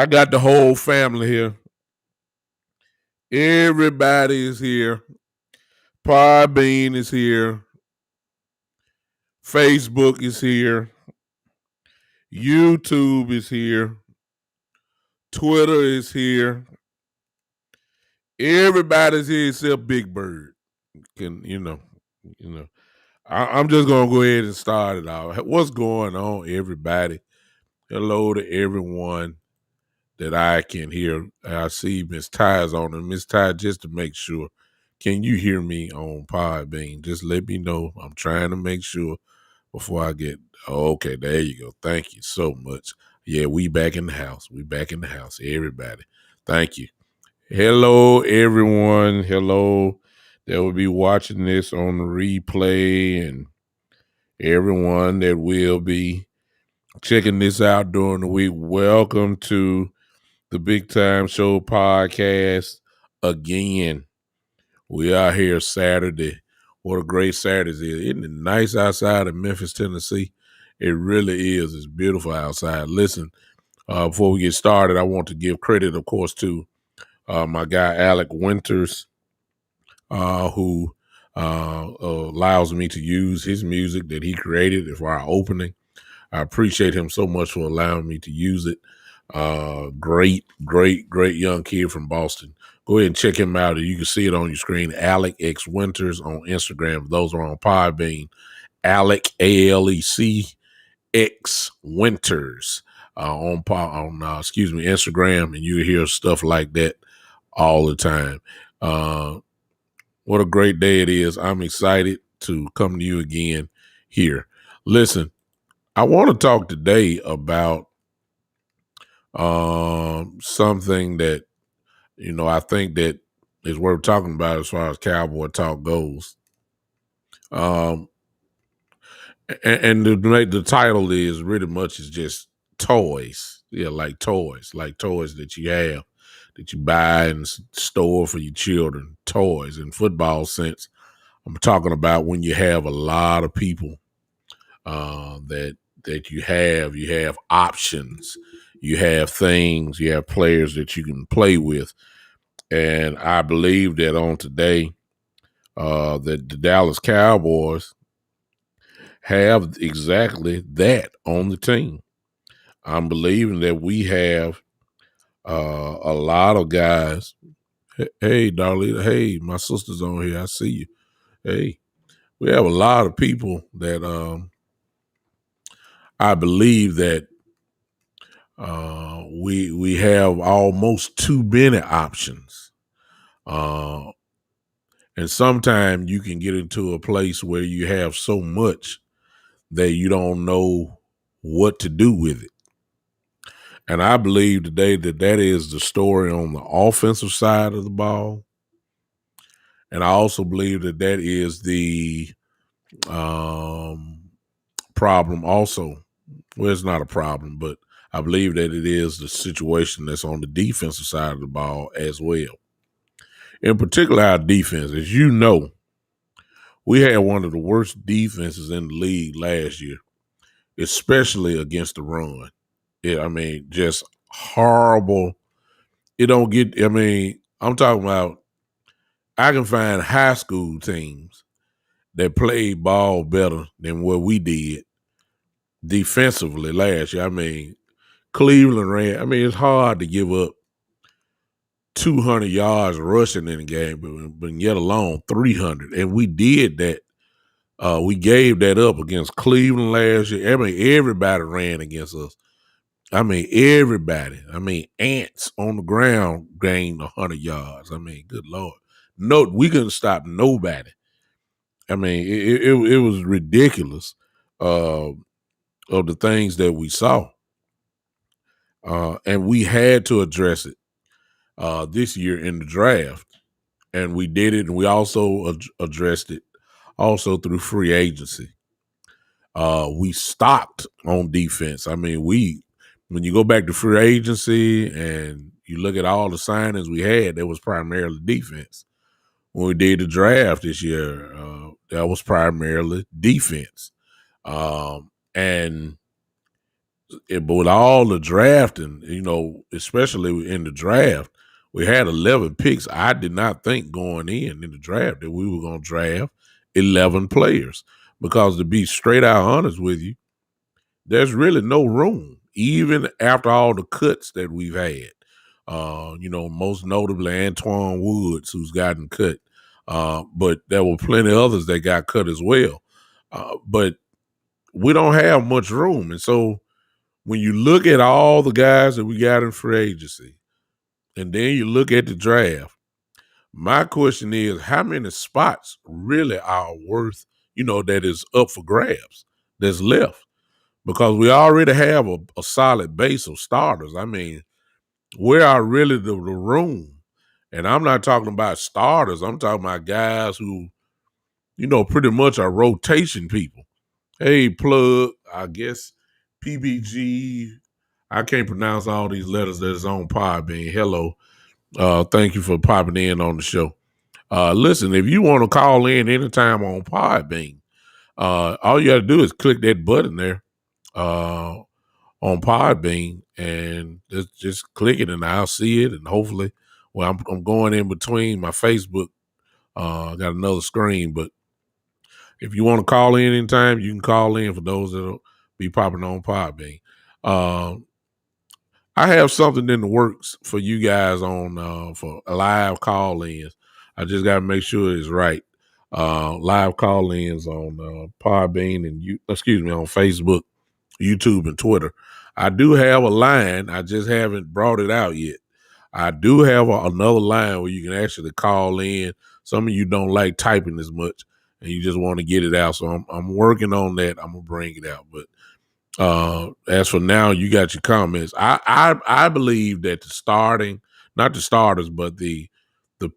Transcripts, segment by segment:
I got the whole family here. Everybody is here. Podbean is here. Facebook is here. YouTube is here. Twitter is here. Everybody's here except Big Bird. You know. I'm just gonna go ahead and start it out. What's going on, everybody? Hello to everyone that I can hear. I see Miss Ty's on, and Miss Ty, just to make sure, can you hear me on Podbean? Just let me know. I'm trying to make sure before I get. Oh, okay, there you go. Thank you so much. Yeah, we back in the house. We back in the house. Everybody, thank you. Hello, everyone. Hello. That will be watching this on the replay, and everyone that will be checking this out during the week. Welcome to the Big Time Show podcast again. We are here Saturday. What a great Saturday it is. Isn't it nice outside in Memphis, Tennessee? It really is. It's beautiful outside. Listen, before we get started, I want to give credit, of course, to my guy, Alec Winters, who allows me to use his music that he created for our opening. I appreciate him so much for allowing me to use it. Great young kid from Boston. Go ahead and check him out. You can see it on your screen. Alec X Winters on Instagram. Those are on Podbean. Alec ALEC X Winters on Instagram, and you hear stuff like that all the time. What a great day it is. I'm excited to come to you again here. Listen, I want to talk today about something that, I think that is worth talking about as far as Cowboy talk goes. And the title is really much is just toys. Yeah, like toys that you have, that you buy and store for your children. Toys in football sense. I'm talking about when you have a lot of people that you have options, you have things, you have players that you can play with. And I believe that on today, that the Dallas Cowboys have exactly that on the team. I'm believing that we have a lot of guys. Hey, Darlita. Hey, my sister's on here. I see you. Hey, we have a lot of people that I believe that we have almost too many options. And sometimes you can get into a place where you have so much that you don't know what to do with it. And I believe today that is the story on the offensive side of the ball. And I also believe that is the problem also. Well, it's not a problem, but I believe that it is the situation that's on the defensive side of the ball as well. In particular, our defense, as you know, we had one of the worst defenses in the league last year, especially against the run. Just horrible. I'm talking about, I can find high school teams that played ball better than what we did defensively last year. Cleveland ran. It's hard to give up 200 yards rushing in a game, but yet alone 300. And we did that. We gave that up against Cleveland last year. Everybody ran against us. Everybody. Ants on the ground gained 100 yards. Good Lord. No, we couldn't stop nobody. It was ridiculous of the things that we saw. And we had to address it this year in the draft. And we did it, and we also addressed it also through free agency. We stocked on defense. When you go back to free agency and you look at all the signings we had, that was primarily defense. When we did the draft this year, that was primarily defense. And But with all the drafting, especially in the draft, we had 11 picks. I did not think going in the draft that we were going to draft 11 players because, to be straight out honest with you, there's really no room, even after all the cuts that we've had. Most notably Antoine Woods, who's gotten cut. But there were plenty of others that got cut as well. But we don't have much room. And so when you look at all the guys that we got in free agency, and then you look at the draft, my question is, how many spots really are worth, that is up for grabs that's left? Because we already have a solid base of starters. I mean, where are really the room? And I'm not talking about starters. I'm talking about guys who, pretty much are rotation people. Hey, plug, I guess PBG. I can't pronounce all these letters that is on Podbean. Hello. Thank you for popping in on the show. Listen, if you want to call in anytime on Podbean, all you got to do is click that button there on Podbean and just click it and I'll see it. And hopefully, I'm going in between my Facebook. I got another screen, but if you want to call in anytime, you can call in for those that'll be popping on Podbean. I have something in the works for you guys on for live call-ins. I just got to make sure it's right. Live call-ins on Podbean and on Facebook, YouTube, and Twitter. I do have a line. I just haven't brought it out yet. I do have another line where you can actually call in. Some of you don't like typing as much, and you just want to get it out. So I'm working on that. I'm gonna bring it out. But as for now, you got your comments. I believe that not the starters, but the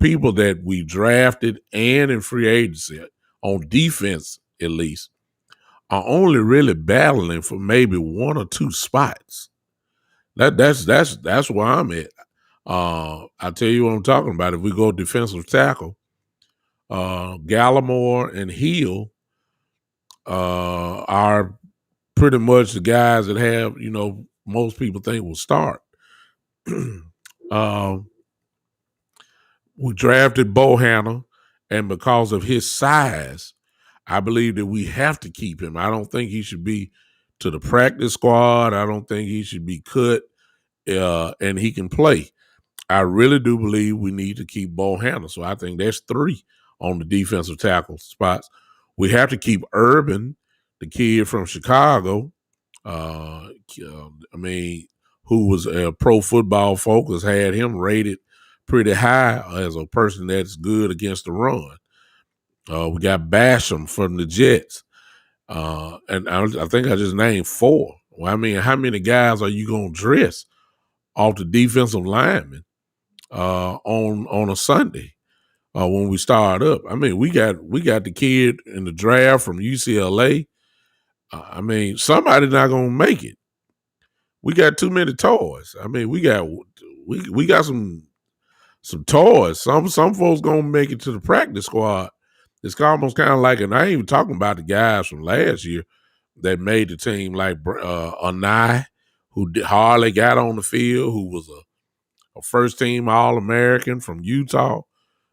people that we drafted and in free agency on defense at least are only really battling for maybe one or two spots. That's where I'm at. I'll tell you what I'm talking about. If we go defensive tackle, Gallimore and Hill are pretty much the guys that have, most people think will start. We drafted Bohanna, and because of his size, I believe that we have to keep him. I don't think he should be to the practice squad. I don't think he should be cut, and he can play. I really do believe we need to keep Bohanna. So I think there's 3 on the defensive tackle spots. We have to keep Urban, the kid from Chicago. Who was a Pro Football Focus, had him rated pretty high as a person that's good against the run. We got Basham from the Jets. And I think I just named 4. Well, I mean, how many guys are you going to dress off the defensive lineman on a Sunday when we start up? I mean, we got the kid in the draft from UCLA. Somebody's not going to make it. We got too many toys. I mean, we got some toys. Some folks gonna make it to the practice squad. It's almost kind of like, and I ain't even talking about the guys from last year that made the team, like Anai, who hardly got on the field, who was a first team All-American from Utah,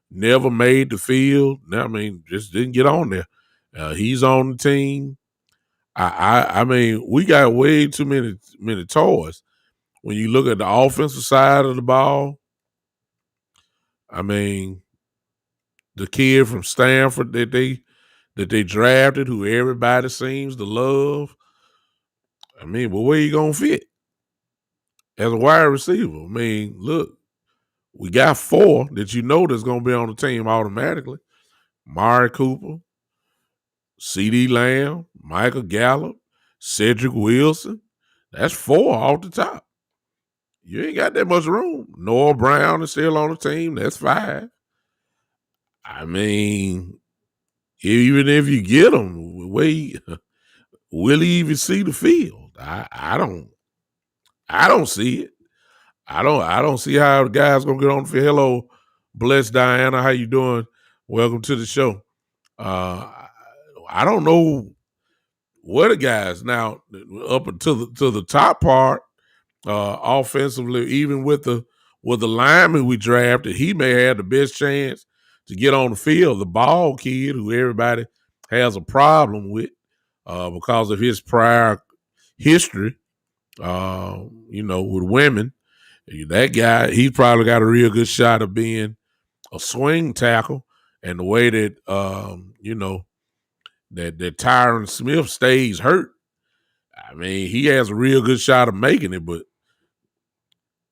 never made the field. Just didn't get on there. He's on the team. I mean, we got way too many toys. When you look at the offensive side of the ball, I mean, the kid from Stanford that they drafted, who everybody seems to love. I mean, but where you gonna fit as a wide receiver? I mean, look, we got 4 that that's gonna be on the team automatically. Mari Cooper, CeeDee Lamb, Michael Gallup, Cedric Wilson. That's 4 off the top. You ain't got that much room. Noah Brown is still on the team. That's 5. I mean, even if you get him, will he even see the field? I don't see it. I don't see how the guy's gonna get on the field. Hello, bless Diana. How you doing? Welcome to the show. I don't know What the guys now up to the top part, offensively, even with the lineman we drafted, he may have the best chance to get on the field. The ball kid, who everybody has a problem with because of his prior history, with women. That guy, he's probably got a real good shot of being a swing tackle. And the way that that Tyron Smith stays hurt, I mean, he has a real good shot of making it. But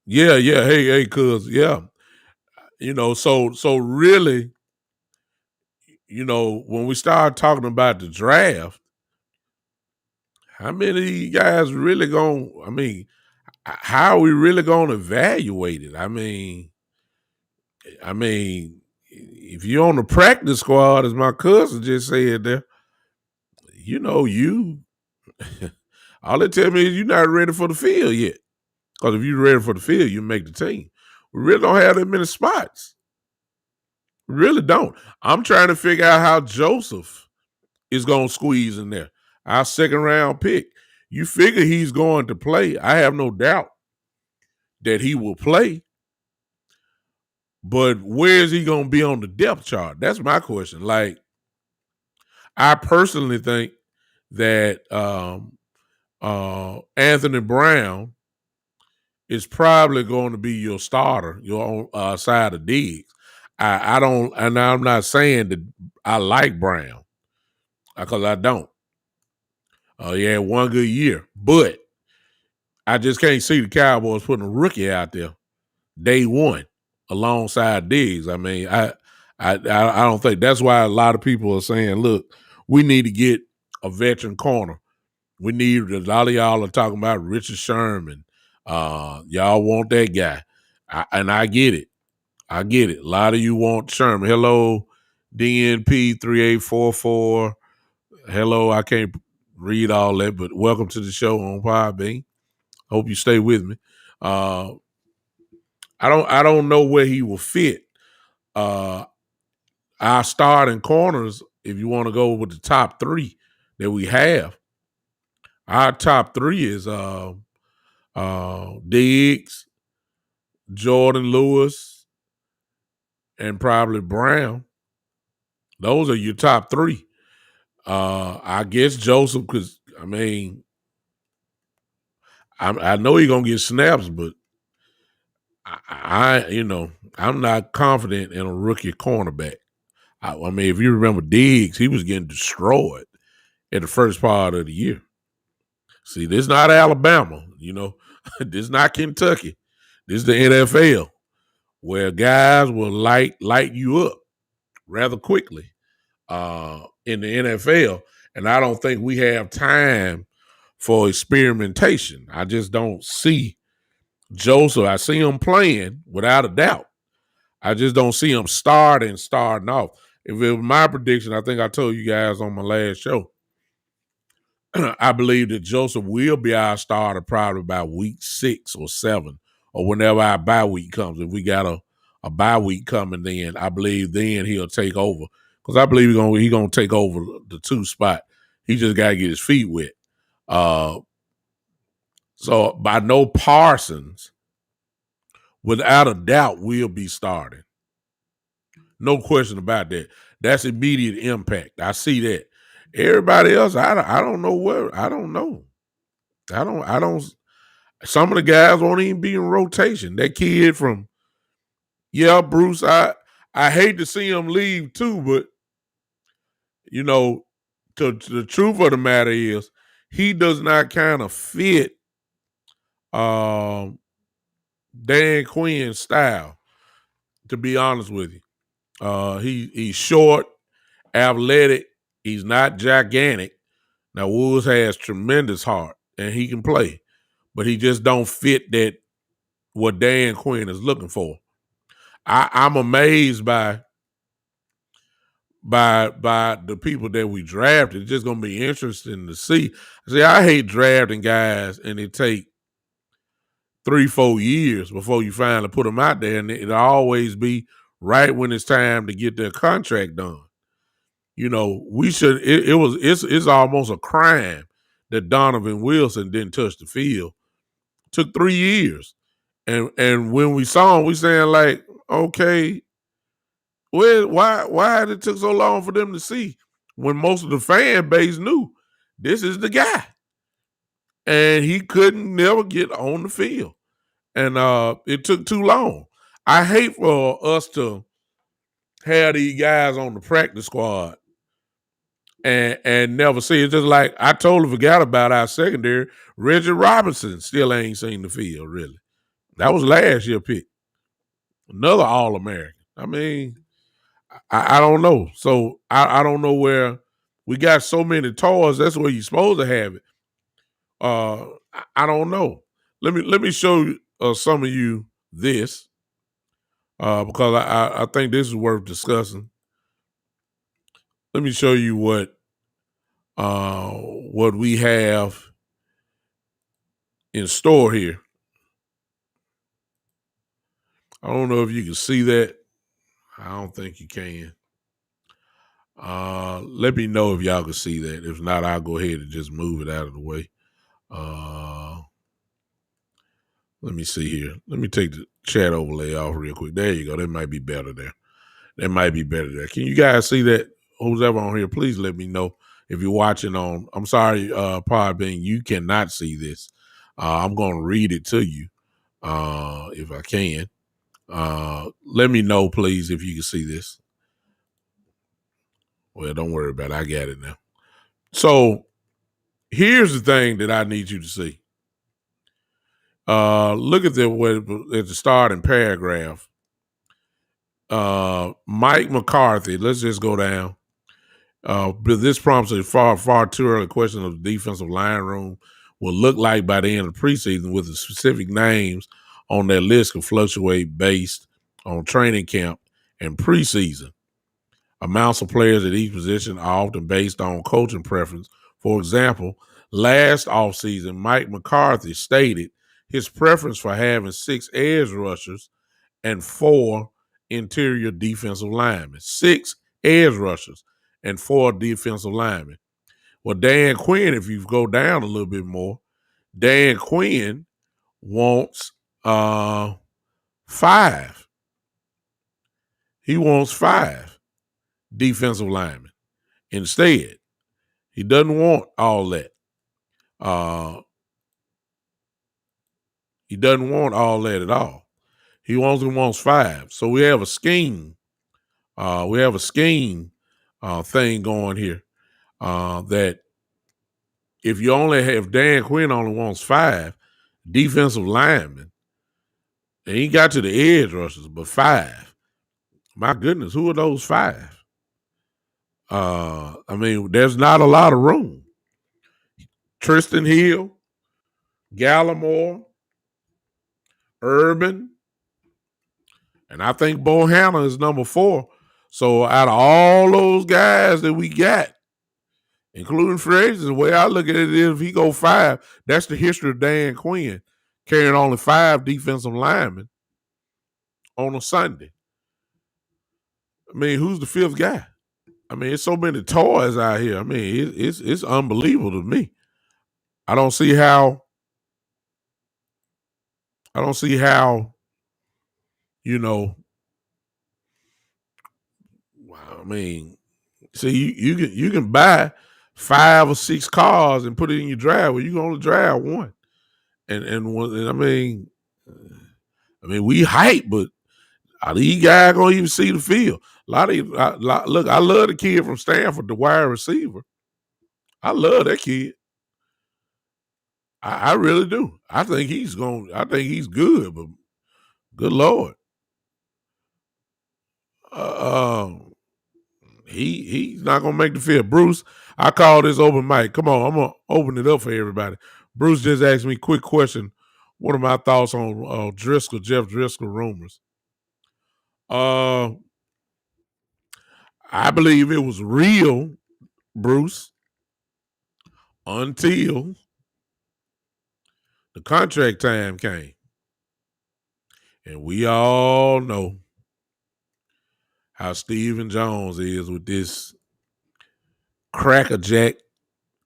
yeah, hey, cuz yeah, so really, when we start talking about the draft, how many of these guys really going? I mean, how are we really going to evaluate it? I mean, if you're on the practice squad, as my cousin just said there, you all they tell me is you're not ready for the field yet. Because if you're ready for the field, you make the team. We really don't have that many spots. We really don't. I'm trying to figure out how Joseph is going to squeeze in there. Our second round pick. You figure he's going to play. I have no doubt that he will play. But where is he going to be on the depth chart? That's my question. Like, I personally think that Anthony Brown is probably going to be your starter, your side of Diggs. I don't, and I'm not saying that I like Brown because I don't. He had one good year, but I just can't see the Cowboys putting a rookie out there day one alongside Diggs. I mean, I don't think that's why a lot of people are saying, look, we need to get a veteran corner. We need, a lot of y'all are talking about Richard Sherman. Y'all want that guy. And I get it. I get it. A lot of you want Sherman. Hello, DNP 3844. Hello, I can't read all that, but welcome to the show on Podbean. Hope you stay with me. I don't know where he will fit. Our starting corners, if you want to go with the top three that we have, our top three is Diggs, Jordan Lewis, and probably Brown. Those are your top three. I guess Joseph, because I mean, I know he's gonna get snaps, but I'm not confident in a rookie cornerback. I mean, if you remember Diggs, he was getting destroyed in the first part of the year. See, this is not Alabama, this is not Kentucky. This is the NFL, where guys will light you up rather quickly in the NFL. And I don't think we have time for experimentation. I just don't see Joseph. I see him playing without a doubt. I just don't see him starting off. If it was my prediction, I think I told you guys on my last show, I believe that Joseph will be our starter probably about week 6 or 7 or whenever our bye week comes. If we got a bye week coming, then I believe then he'll take over, because I believe he's gonna take over the 2 spot. He just got to get his feet wet. So by no Parsons, without a doubt, will be starting. No question about that. That's immediate impact. I see that. Everybody else, I don't know where. I don't know. I don't. Some of the guys won't even be in rotation. That kid from, Bruce, I hate to see him leave too, but the truth of the matter is he does not kind of fit Dan Quinn's style, to be honest with you. He's short, athletic. He's not gigantic. Now, Woods has tremendous heart and he can play, but he just don't fit that what Dan Quinn is looking for. I'm amazed by the people that we drafted. It's just gonna be interesting to see. See, I hate drafting guys and it take 3-4 years before you finally put them out there, and it'll always be right when it's time to get their contract done. we should. It's almost a crime that Donovan Wilson didn't touch the field. Took 3 years, and when we saw him, we saying like, okay, why did it took so long for them to see when most of the fan base knew this is the guy, and he couldn't never get on the field, and it took too long. I hate for us to have these guys on the practice squad and never see it. Just like I totally forgot about our secondary. Reggie Robinson still ain't seen the field, really. That was last year pick. Another All-American. I mean, I don't know. So I don't know where we got so many toys. That's where you're supposed to have it. I don't know. Let me show some of you this because I think this is worth discussing. Let me show you what we have in store here. I don't know if you can see that. I don't think you can. Let me know if y'all can see that. If not, I'll go ahead and just move it out of the way. Let me see here. Let me take the chat overlay off real quick. There you go. That might be better there. That might be better there. Can you guys see that? Who's ever on here, please let me know. If you're watching on, I'm sorry, Podbean, you cannot see this. I'm going to read it to you if I can. Let me know, please, if you can see this. Well, don't worry about it. I got it now. So here's the thing that I need you to see. Look at the starting paragraph. Mike McCarthy. Let's just go down. But this prompts a far too early question of the defensive line room will look like by the end of the preseason, with the specific names on that list can fluctuate based on training camp and preseason. Amounts of players at each position are often based on coaching preference. For example, last offseason, Mike McCarthy stated his preference for having 6 edge rushers and 4 interior defensive linemen. 6 edge rushers and 4 defensive linemen. Well, Dan Quinn, if you go down a little bit more, Dan Quinn wants 5. He wants 5 defensive linemen. Instead, he doesn't want all that. He doesn't want all that at all. He wants 5. So we have a scheme. Thing going here. That if Dan Quinn only wants 5 defensive linemen, and he got to the edge rushers, but 5. My goodness, who are those 5? I mean, there's not a lot of room. Tristan Hill, Gallimore, Urban, and I think Bohanna is number 4. So out of all those guys that we got, including free agents, the way I look at it is if he go 5, that's the history of Dan Quinn, carrying only 5 defensive linemen on a Sunday. I mean, who's the 5th guy? I mean, it's so many toys out here. I mean, it's unbelievable to me. I don't see how, I mean, see, you can buy 5 or 6 cars and put it in your driveway. You can only drive one. And I mean, we hype, but are these guys gonna even see the field? A lot of look, I love the kid from Stanford, the wide receiver. I love that kid. I really do. I think he's good, but good Lord. He's not gonna make the field. Bruce, I call this open mic. Come on, I'm gonna open it up for everybody. Bruce just asked me a quick question. What are my thoughts on Jeff Driscoll rumors? I believe it was real, Bruce, until the contract time came. And we all know how Stephen Jones is with this crackerjack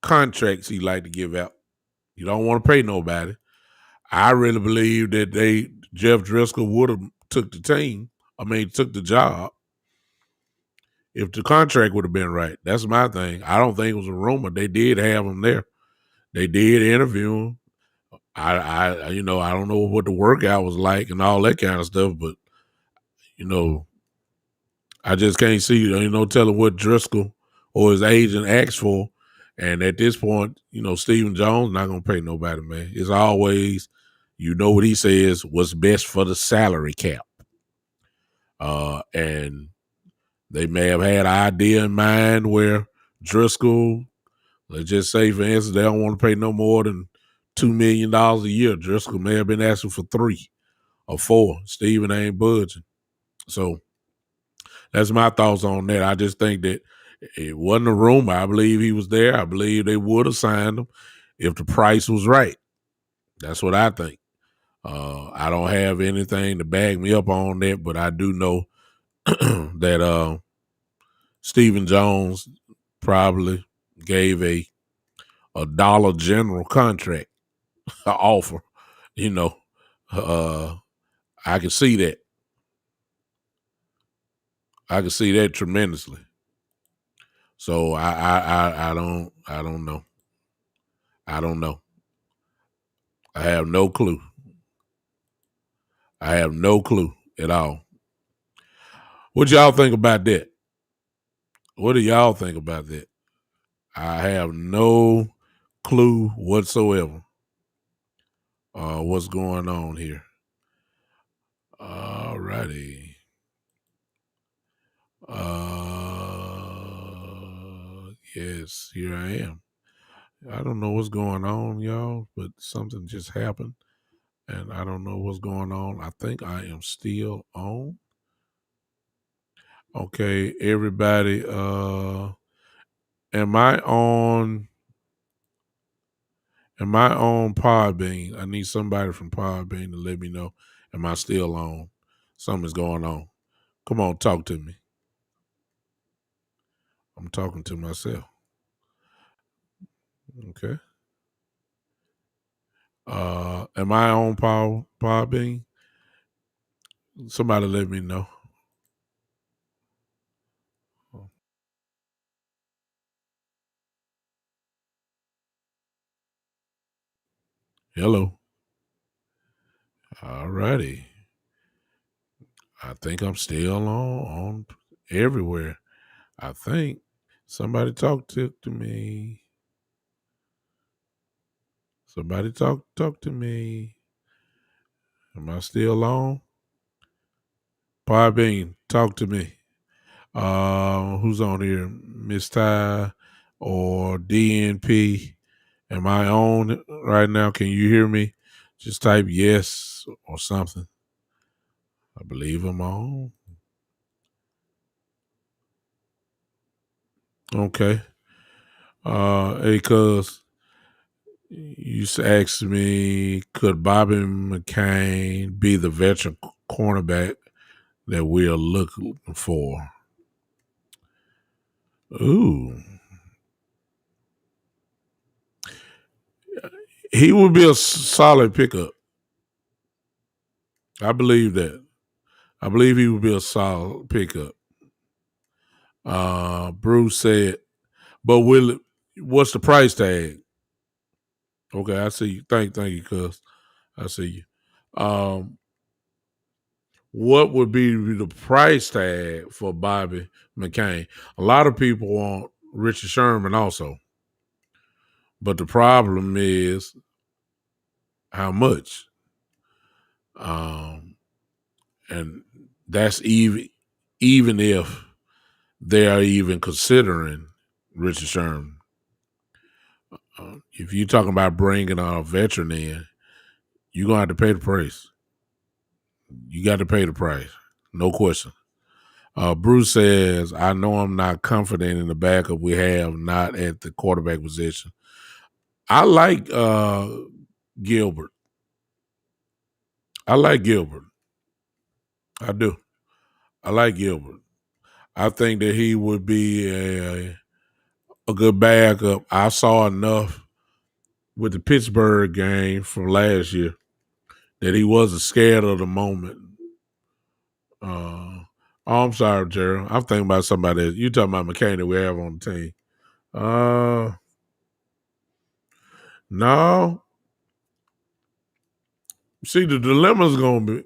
contracts he like to give out. You don't want to pay nobody. I really believe that Jeff Driscoll would have took the job if the contract would have been right. That's my thing. I don't think it was a rumor. They did have him there. They did interview him. I don't know what the workout was like and all that kind of stuff, but I just can't see, telling what Driscoll or his agent asked for. And at this point, Stephen Jones not going to pay nobody, man. It's always, what he says, what's best for the salary cap. And they may have had an idea in mind where Driscoll, let's just say, for instance, they don't want to pay no more than $2 million a year. Driscoll may have been asking for 3 or 4. Stephen ain't budging. So that's my thoughts on that. I just think that it wasn't a rumor. I believe he was there. I believe they would have signed him if the price was right. That's what I think. I don't have anything to back me up on that, but I do know that Stephen Jones probably gave a Dollar General contract offer. I can see that. I can see that tremendously. So I don't know. I don't know. I have no clue. I have no clue at all. What y'all think about that? What do y'all think about that? I have no clue whatsoever what's going on here. All righty. Yes, here I am. I don't know what's going on, y'all, but something just happened, and I don't know what's going on. I think I am still on. Okay, everybody, am I on Podbean? I need somebody from Podbean to let me know. Am I still on? Something's going on. Come on, talk to me. I'm talking to myself. Okay. Am I on Podbean? Somebody let me know. Hello. All righty. I think I'm still on everywhere. I think somebody talk to me. Somebody talk to me. Am I still on? Podbean, talk to me. Who's on here? Miss Ty or DNP? Am I on right now? Can you hear me? Just type yes or something. I believe I'm on. Okay. Hey, cuz you asked me, could Bobby McCain be the veteran cornerback that we're looking for? Ooh. He would be a solid pickup. I believe that. I believe he would be a solid pickup. Bruce said, but what's the price tag? Okay, I see you. Thank you, cuz. I see you. What would be the price tag for Bobby McCain? A lot of people want Richard Sherman also. But the problem is how much. And that's even if they are even considering Richard Sherman. If you're talking about bringing a veteran in, you're going to have to pay the price. You got to pay the price. No question. Bruce says, I know I'm not confident in the backup we have, not at the quarterback position. I like Gilbert. I like Gilbert. I do. I like Gilbert. I think that he would be a good backup. I saw enough with the Pittsburgh game from last year that he wasn't scared of the moment. I'm sorry, Gerald. I'm thinking about somebody else. You talking about McCain we have on the team. No. See, the dilemma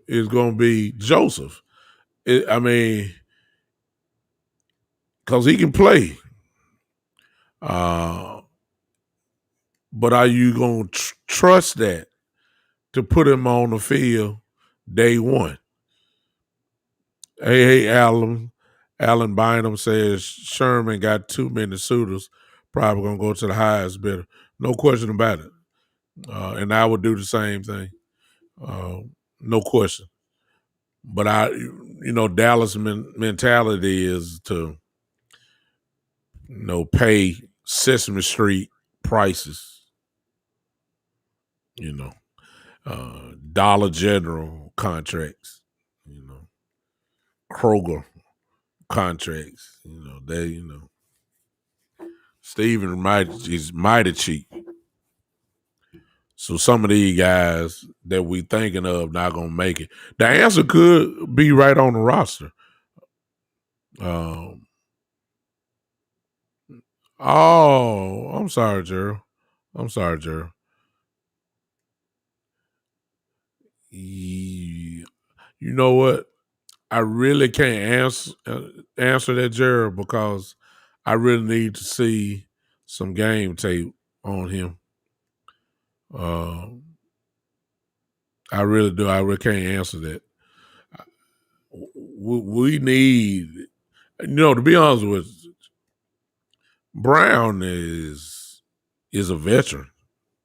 is gonna be Joseph. I mean, because he can play. Uh, but are you gonna trust that to put him on the field day one? Hey, Alan Bynum says Sherman got too many suitors. Probably gonna go to the highest bidder. No question about it. And I would do the same thing. Uh, no question. But Dallas mentality is to, pay Sesame Street prices. You know, Dollar General contracts. Kroger contracts. Steven is mighty cheap. So some of these guys that we thinking of not gonna make it. The answer could be right on the roster. Um, I'm sorry, Gerald. I'm sorry, Gerald. You know what? I really can't answer that, Gerald, because I really need to see some game tape on him. I really do. I really can't answer that. We need, to be honest with you, Brown is a veteran.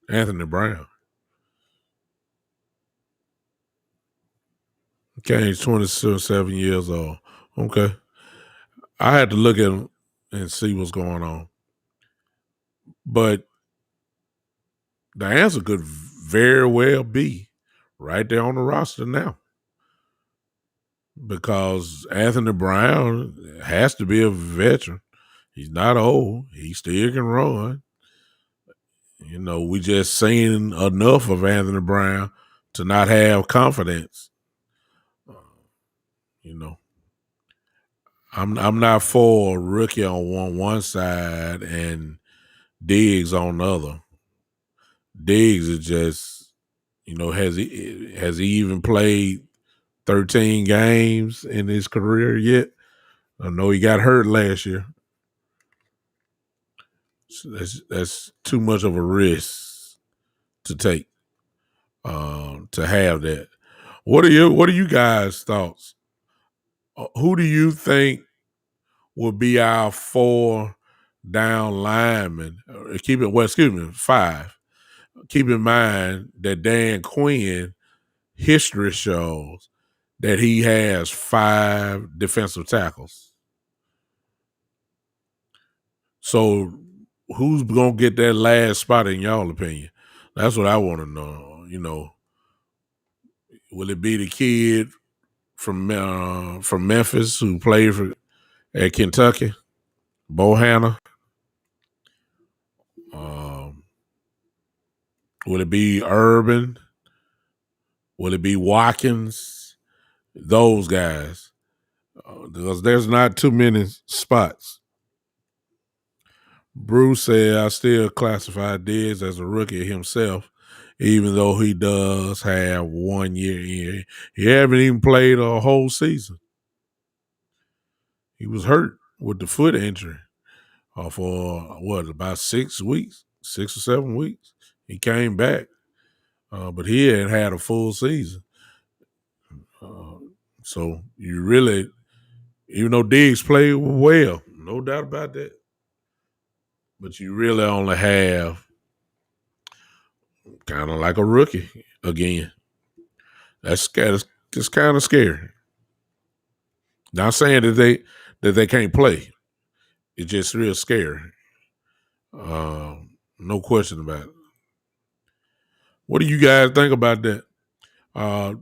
Anthony Brown. Okay, he's 27 years old. Okay. I had to look at him and see what's going on. But the answer could very well be right there on the roster now. Because Anthony Brown has to be a veteran. He's not old. He still can run. We just seen enough of Anthony Brown to not have confidence. You know, I'm not for a rookie on one side and Diggs on the other. Diggs is just, has he even played 13 games in his career yet? I know he got hurt last year. So that's too much of a risk to take, to have that. What are you guys' thoughts? Who do you think will be our 4 down linemen? Five. Keep in mind that Dan Quinn history shows that he has 5 defensive tackles. So who's gonna get that last spot in y'all opinion? That's what I want to know. Will it be the kid from Memphis who played at Kentucky, Bohanna? Will it be Urban? Will it be Watkins? Those guys, because there's not too many spots. Bruce said, I still classify Diggs as a rookie himself, even though he does have 1 year in. He haven't even played a whole season. He was hurt with the foot injury for about 6 weeks, 6 or 7 weeks. He came back, but he hadn't had a full season. So you really, even though Diggs played well, no doubt about that, but you really only have kind of like a rookie again. That's kind of scary. Not saying that they can't play. It's just real scary. No question about it. What do you guys think about that? Uh,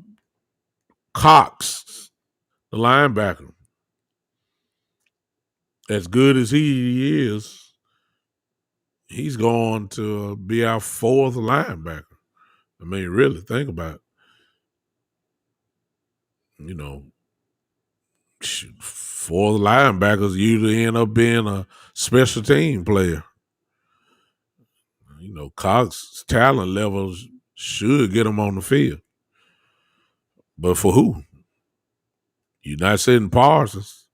Cox, the linebacker, as good as he is, he's going to be our fourth linebacker. I mean, really think about it. You know, fourth linebackers usually end up being a special team player. You know, Cox's talent levels should get him on the field. But for who? You're not sitting Parsons.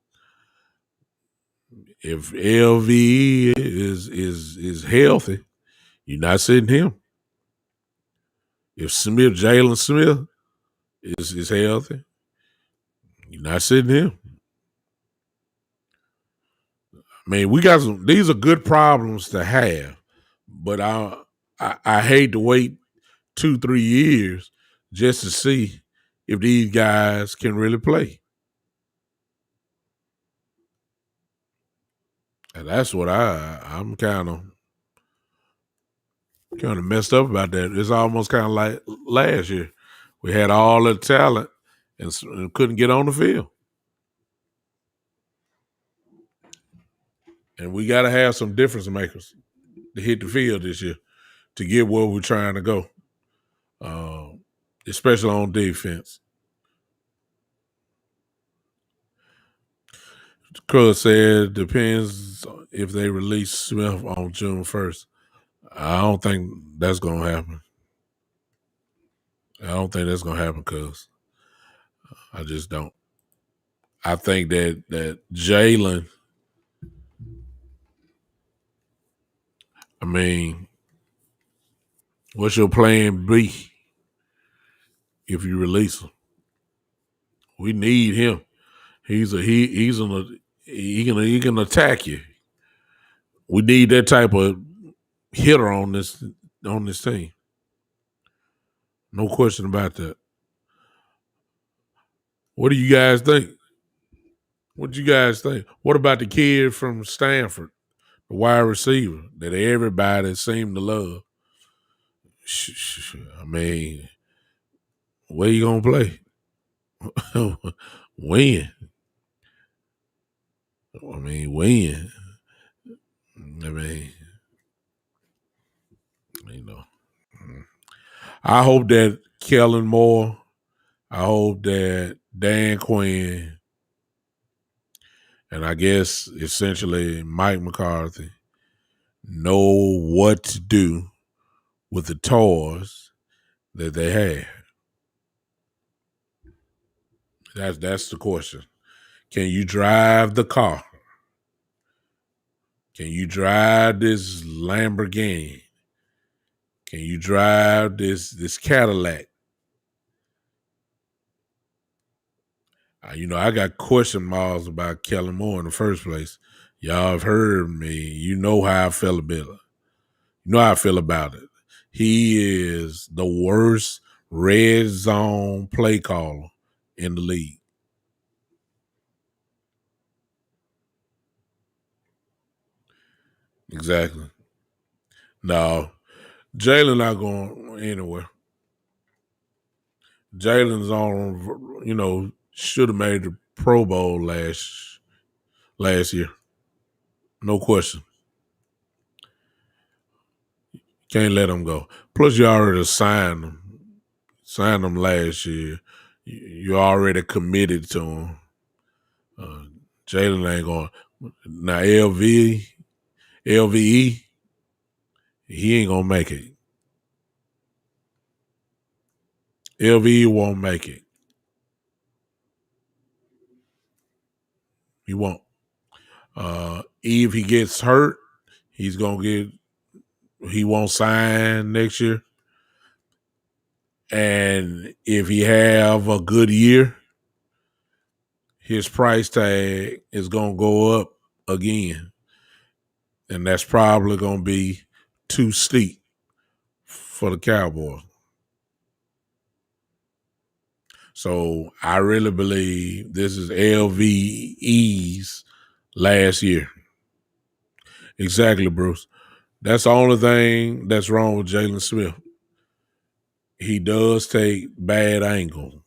If LVE is healthy, you're not sitting him. If Jalen Smith is healthy, you're not sitting him. I mean, we got some. These are good problems to have, but I hate to wait 2-3 years just to see if these guys can really play. And that's what I'm kind of messed up about that. It's almost kind of like last year. We had all the talent and couldn't get on the field. And we got to have some difference makers to hit the field this year to get where we're trying to go, especially on defense. Cruz said depends if they release Smith on June 1st. I don't think that's going to happen. I don't think that's going to happen, Cuz. I just don't. I think that Jalen, I mean, what's your plan B if you release him? We need him. He can attack you. We need that type of hitter on this team. No question about that. What do you guys think? What do you guys think? What about the kid from Stanford, the wide receiver that everybody seemed to love? I mean, where you gonna play? When? I mean, when? I mean, you know. I hope that Kellen Moore, I hope that Dan Quinn, and I guess essentially Mike McCarthy know what to do with the toys that they have. That's the question. Can you drive the car? Can you drive this Lamborghini? Can you drive this Cadillac? I got question marks about Kellen Moore in the first place. Y'all have heard me. You know how I feel about it. You know how I feel about it. He is the worst red zone play caller in the league. Exactly. No, Jalen not going anywhere. Jalen's on, should have made the Pro Bowl last year. No question. Can't let him go. Plus, you already signed him. Signed him last year. You already committed to him. Jalen ain't going. Now, LVE, he ain't going to make it. LVE won't make it. He won't. If he gets hurt, he won't sign next year. And if he have a good year, his price tag is going to go up again. And that's probably going to be too steep for the Cowboys. So I really believe this is LVE's last year. Exactly, Bruce. That's the only thing that's wrong with Jalen Smith. He does take bad angle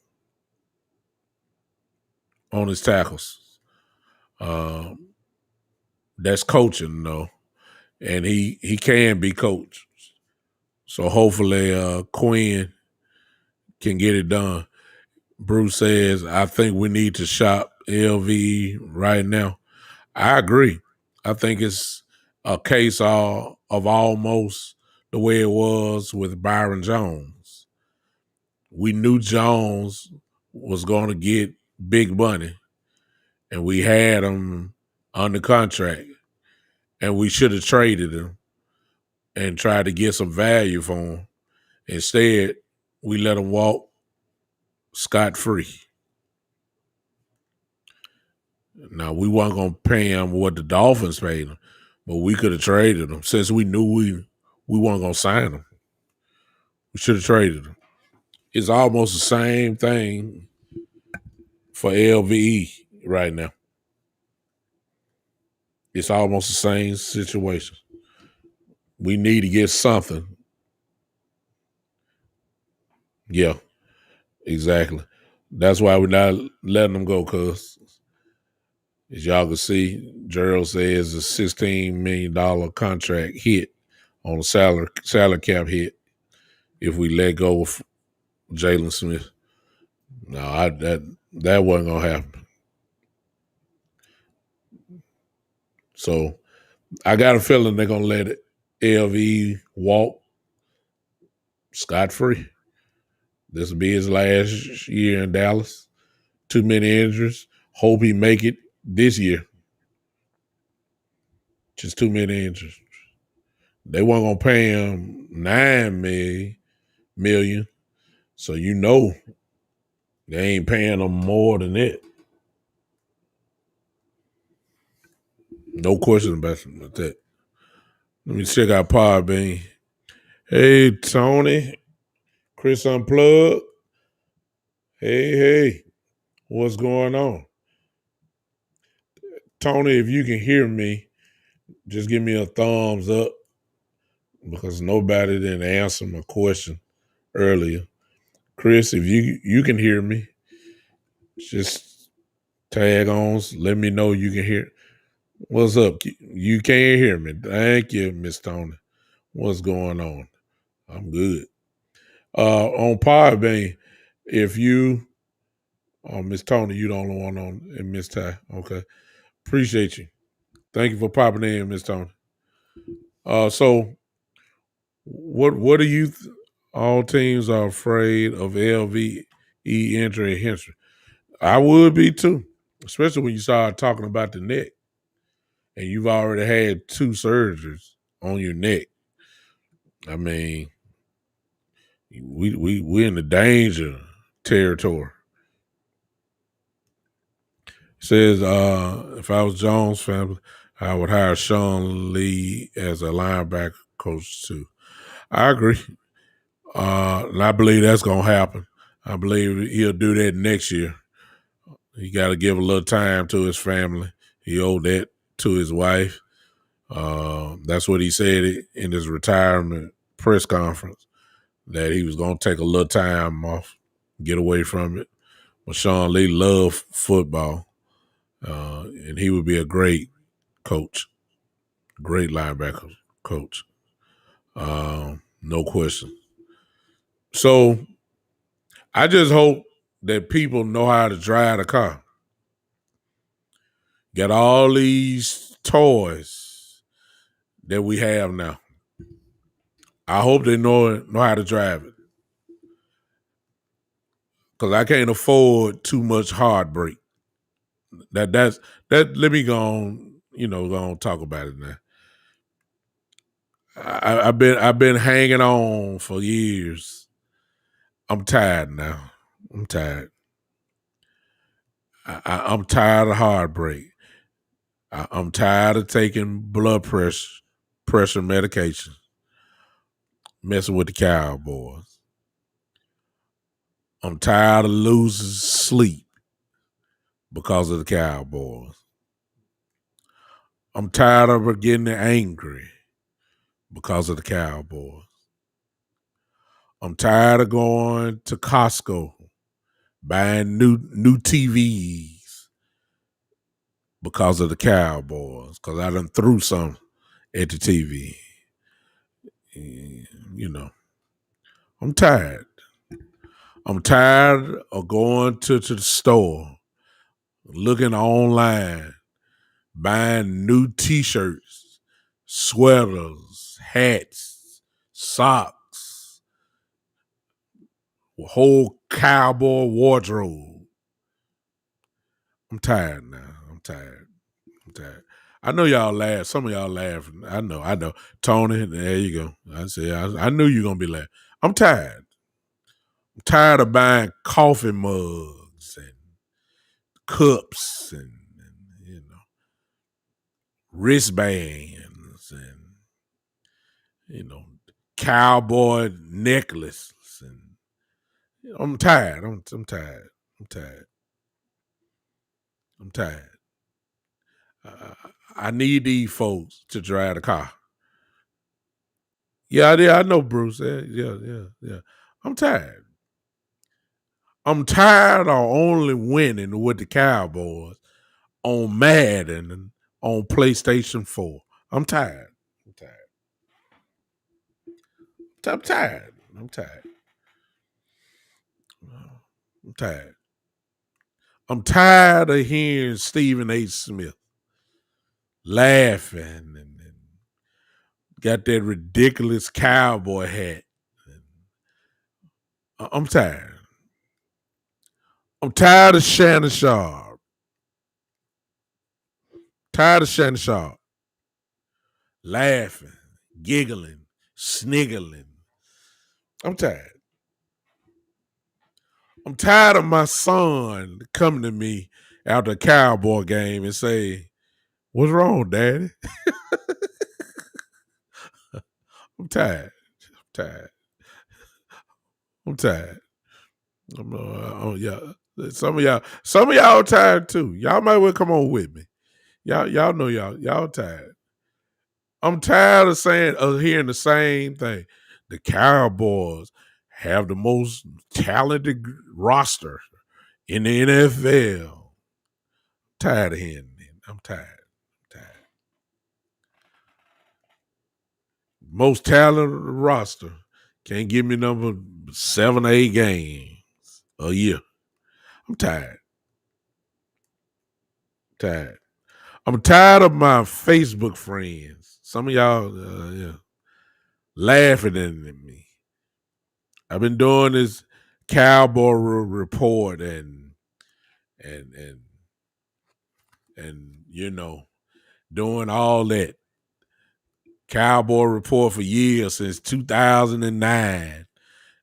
on his tackles. That's coaching, though. and he can be coached. So hopefully Quinn can get it done. Bruce says, I think we need to shop LV right now. I agree. I think it's a case of almost the way it was with Byron Jones. We knew Jones was going to get big money, and we had him under contract, and we should have traded him and tried to get some value for him. Instead, we let him walk scot-free. Now, we weren't going to pay him what the Dolphins paid him, but we could have traded him since we knew we weren't going to sign him. We should have traded him. It's almost the same thing for LVE right now. It's almost the same situation. We need to get something. Yeah, exactly. That's why we're not letting them go, because as y'all can see, Gerald says a $16 million contract hit on a salary cap hit if we let go of Jalen Smith. No, that wasn't gonna happen. So I got a feeling they're gonna let LV walk scot-free. This will be his last year in Dallas. Too many injuries. Hope he make it this year. Just too many injuries. They weren't gonna pay him $9 million, so you know they ain't paying him more than that. No question about that. Let me check out Podbean. Hey, Tony. Chris Unplugged. Hey. What's going on? Tony, if you can hear me, just give me a thumbs up, because nobody didn't answer my question earlier. Chris, if you can hear me, just tag on. Let me know you can hear. What's up? You can't hear me. Thank you, Miss Tony. What's going on? I'm good. On Podbean, if you, Miss Tony, you the only one on, and Miss Ty. Okay. Appreciate you. Thank you for popping in, Miss Tony. So what do you all teams are afraid of LVE injury and history? I would be too, especially when you start talking about the neck and you've already had 2 surgeries on your neck. I mean, we in the danger territory. It says, if I was Jones' family, I would hire Sean Lee as a linebacker coach too. I agree. And I believe that's going to happen. I believe he'll do that next year. He got to give a little time to his family. He owed that to his wife. That's what he said in his retirement press conference, that he was going to take a little time off, get away from it. But Sean Lee loved football, and he would be a great coach, great linebacker coach. No question. So I just hope that people know how to drive the car. Got all these toys that we have now. I hope they know how to drive it, because I can't afford too much heartbreak. That's that. Let me go on. Go on, talk about it now. I've been hanging on for years. I'm tired now. I'm tired. I'm tired of heartbreak. I'm tired of taking blood pressure medication, messing with the Cowboys. I'm tired of losing sleep because of the Cowboys. I'm tired of getting angry because of the Cowboys. I'm tired of going to Costco, buying new TVs because of the Cowboys, because I done threw some at the TV. You know, I'm tired. I'm tired of going to the store, looking online, buying new T-shirts, sweaters, hats, socks, a whole cowboy wardrobe. I'm tired now. I'm tired. I'm tired. I know y'all laugh. Some of y'all laughing. I know. Tony, there you go. I knew you were gonna be laughing. I'm tired. I'm tired of buying coffee mugs and cups and wristbands and cowboy necklaces and I'm tired. I'm tired. I'm tired. I'm tired. Uh, I need these folks to drive the car. Yeah, I know, Bruce. Yeah. I'm tired. I'm tired of only winning with the Cowboys on Madden and on PlayStation 4. I'm tired. I'm tired. I'm tired. I'm tired. I'm tired. I'm tired of hearing Stephen A. Smith laughing and got that ridiculous cowboy hat. I'm tired. I'm tired of Shannon Sharp. Tired of Shannon Sharp laughing, giggling, sniggling. I'm tired. I'm tired of my son coming to me after a cowboy game and say, "What's wrong, Daddy?" I'm tired. I'm tired. I'm tired. Yeah. Some of y'all tired too. Y'all might well come on with me. Y'all know y'all tired. I'm tired of hearing the same thing. The Cowboys have the most talented roster in the NFL. Tired of hearing it. I'm tired. I'm tired. Most talented roster can't give me number 7 or 8 games a year. I'm tired. Tired. I'm tired of my Facebook friends. Some of y'all laughing at me. I've been doing this cowboy report and and and doing all that cowboy report for years since 2009.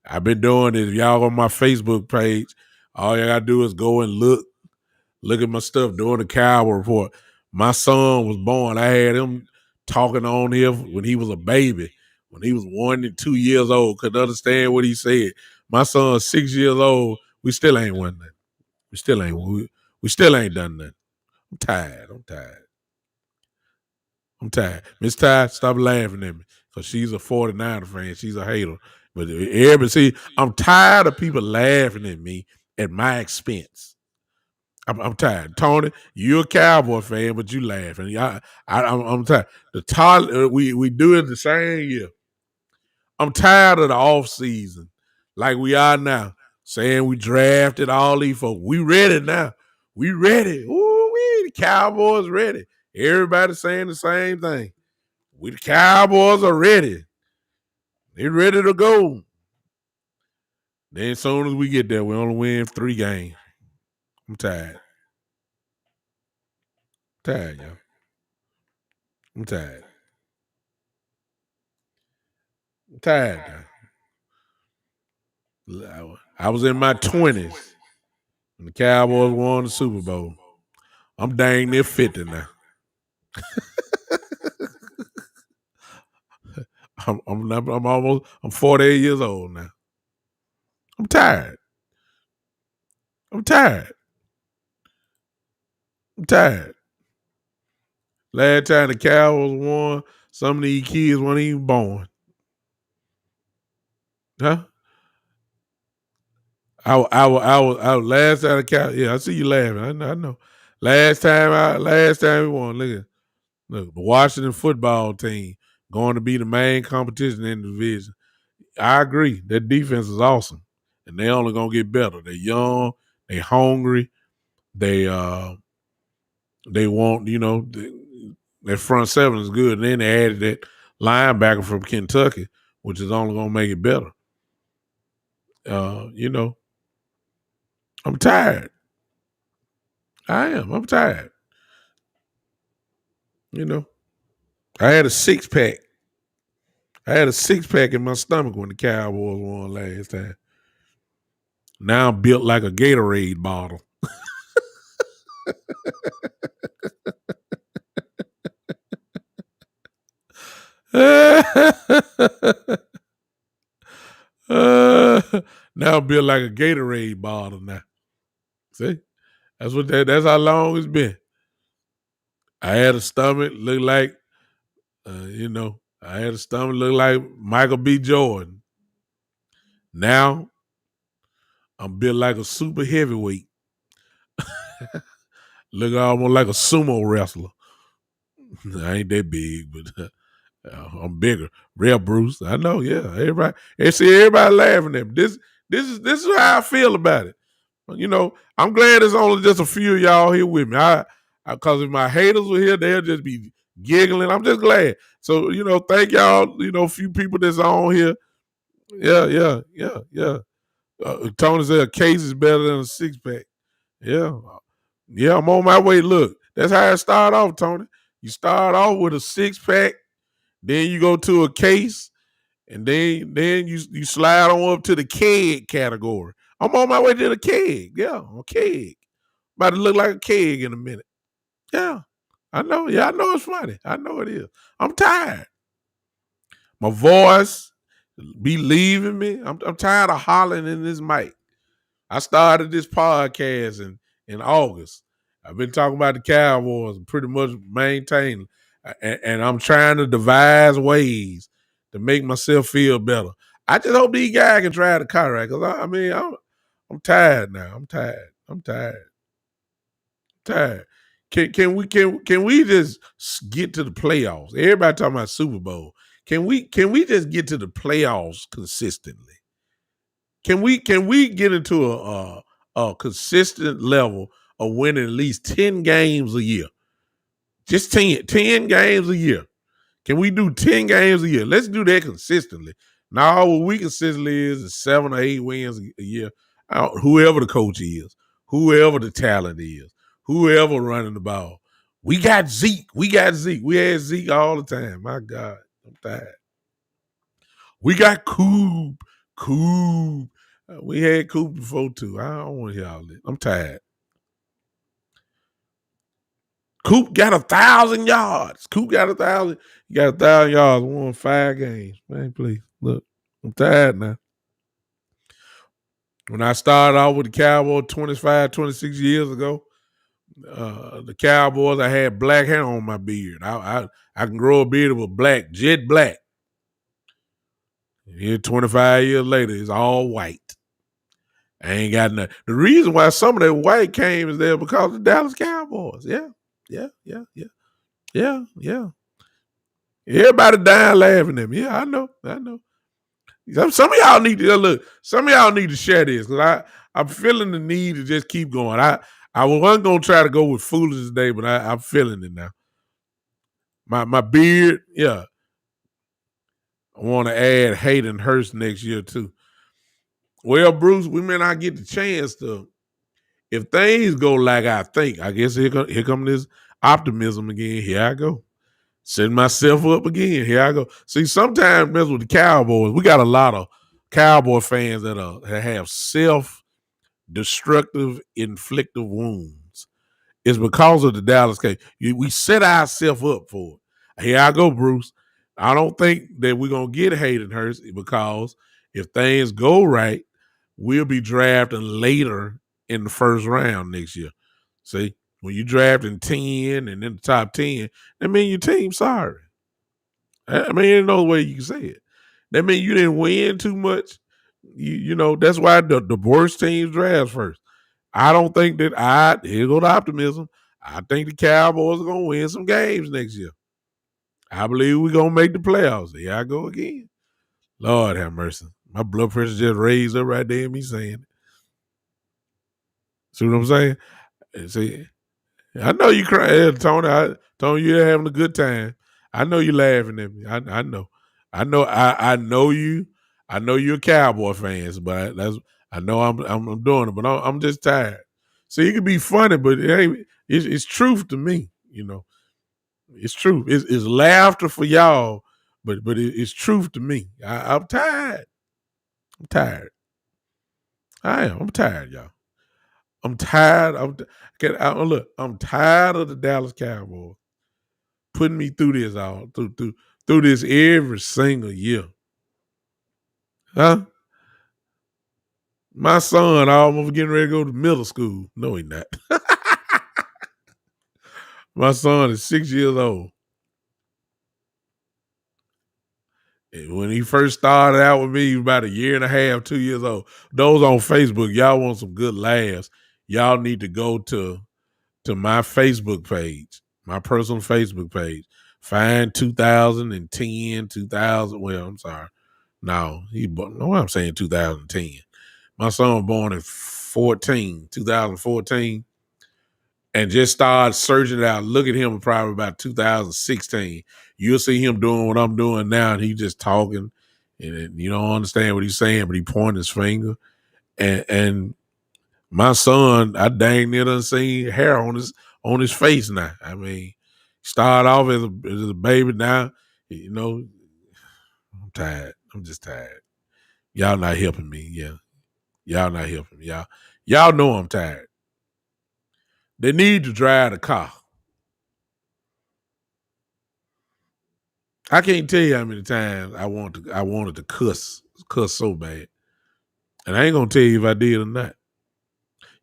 I've been doing this. If y'all on my Facebook page, all you gotta do is go and look at my stuff doing the cowboy report. My son was born. I had him talking on here when he was a baby, when he was 1 and 2 years old, couldn't understand what he said. My son's 6 years old. We still ain't won nothing. We still ain't done nothing. I'm tired. I'm tired. I'm tired. Miss Ty, stop laughing at me. Because she's a 49er fan. She's a hater. But everybody see, I'm tired of people laughing at me at my expense. I'm tired. Tony, you're a Cowboy fan, but you laughing. I'm tired. We do it the same year. I'm tired of the off season, like we are now, saying we drafted all these folks. We ready now. We ready. Ooh, the Cowboys ready. Everybody saying the same thing. We the Cowboys are ready. They ready to go. Then as soon as we get there, we only win 3 games. I'm tired. Tired, y'all. I'm tired. I'm tired now. I was in my 20s when the Cowboys won the Super Bowl. I'm dang near 50 now. I'm 48 years old now. I'm tired. I'm tired. I'm tired. Last time the Cowboys won, some of these kids weren't even born. Huh? I was last time the Cowboys. Yeah, I see you laughing. I know. Last time we won. Look at Look, the Washington football team going to be the main competition in the division. I agree. That defense is awesome, and they only gonna get better. They're young, they hungry, they want their front seven is good, and then they added that linebacker from Kentucky, which is only gonna make it better. I'm tired. I am. I'm tired. I had a six pack. I had a six pack in my stomach when the Cowboys won last time. Now I'm built like a Gatorade bottle. Now I'm built like a Gatorade bottle now. See? That's how long it's been. I had a stomach look like I had a stomach look like Michael B. Jordan. Now I'm built like a super heavyweight. Look almost like a sumo wrestler. I ain't that big, but I'm bigger. Real Bruce. I know, yeah. Everybody laughing at me. This is how I feel about it. I'm glad there's only just a few of y'all here with me. Because if my haters were here, they'll just be giggling. I'm just glad. So, thank y'all, a few people that's on here. Yeah. Tony said a case is better than a six pack. Yeah. Yeah, I'm on my way. Look, that's how it start off, Tony. You start off with a six pack, then you go to a case, and then you slide on up to the keg category. I'm on my way to the keg. Yeah, a keg. About to look like a keg in a minute. Yeah, I know. Yeah, I know it's funny. I know it is. I'm tired. My voice be leaving me. I'm tired of hollering in this mic. I started this podcast in August. I've been talking about the Cowboys and pretty much maintaining, and I'm trying to devise ways to make myself feel better. I just hope these guys can drive the car right, because I'm tired now. I'm tired. Tired. Can we just get to the playoffs? Everybody talking about Super Bowl. Can we just get to the playoffs consistently? Can we get into a consistent level of winning at least 10 games a year? Just 10 games a year. Can we do 10 games a year? Let's do that consistently. Now, what we consistently is 7 or 8 wins a year. Whoever the coach is, whoever the talent is, whoever running the ball. We got Zeke. We had Zeke all the time. My God, I'm tired. We got Coop. We had Coop before too. I don't want to hear all this. I'm tired. Coop got 1,000 yards. Coop got 1,000. He got 1,000 yards. Won 5 games. Man, please look. I'm tired now. When I started off with the Cowboys 25, 26 years ago, the Cowboys, I had black hair on my beard. I can grow a beard with black, jet black. Here, 25 years later, it's all white. I ain't got nothing. The reason why some of that white came is there because of the Dallas Cowboys. Yeah. Everybody dying laughing at me. Yeah, I know. Some of y'all need to look. Some of y'all need to share this, because I'm feeling the need to just keep going. I wasn't gonna try to go with foolishness today, but I'm feeling it now. My beard, yeah. I want to add Hayden Hurst next year too. Well, Bruce, we may not get the chance to. If things go like I think, I guess here come this optimism again. Here I go. Setting myself up again. Here I go. See, sometimes mess with the Cowboys. We got a lot of Cowboy fans that have self-destructive, inflictive wounds. It's because of the Dallas case. We set ourselves up for it. Here I go, Bruce. I don't think that we're going to get Hayden Hurst, because if things go right, we'll be drafting later in the first round next year. See, when you drafting 10 and in the top 10, that means your team's sorry. I mean, there's no way you can say it. That means you didn't win too much. That's why the worst teams draft first. I don't think that here go the optimism. I think the Cowboys are gonna win some games next year. I believe we're gonna make the playoffs. Here I go again. Lord have mercy. My blood pressure just raised up right there, me saying it. See what I'm saying? See, I know you crying, Tony. Tony, you're having a good time. I know you're laughing at me. I know. I know you. I know you're a Cowboy fans, but I know I'm doing it, but I'm just tired. See, it can be funny, but it's truth to me. It's truth. It's laughter for y'all, but it's truth to me. I'm tired. I'm tired. I am. I'm tired, y'all. I'm tired. Look. I'm tired of the Dallas Cowboys putting me through this through this every single year. Huh? My son almost getting ready to go to middle school. No, he not. My son is 6 years old. And when he first started out with me, he was about a year and a half, 2 years old. Those on Facebook, y'all want some good laughs. Y'all need to go to my Facebook page, my personal Facebook page. Find 2010, 2000. Well, I'm sorry. No, I'm saying 2010. My son was born in 2014, and just started searching it out. Look at him probably about 2016. You'll see him doing what I'm doing now, and he's just talking, and you don't understand what he's saying, but he pointing his finger. And my son, I dang near done seen hair on his face now. I mean, started off as a baby. Now, I'm tired. I'm just tired. Y'all not helping me. Yeah, y'all not helping me. Y'all know I'm tired. They need to drive the car. I can't tell you how many times I wanted to cuss so bad, and I ain't gonna tell you if I did or not.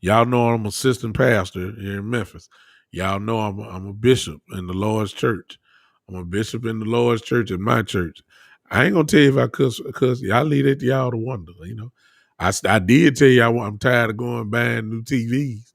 Y'all know I'm assistant pastor here in Memphis. Y'all know I'm a bishop in the Lord's church. I'm a bishop in the Lord's church in my church. I ain't gonna tell you if I cuss. Y'all leave it to y'all to wonder. I did tell you I'm tired of going buying new TVs.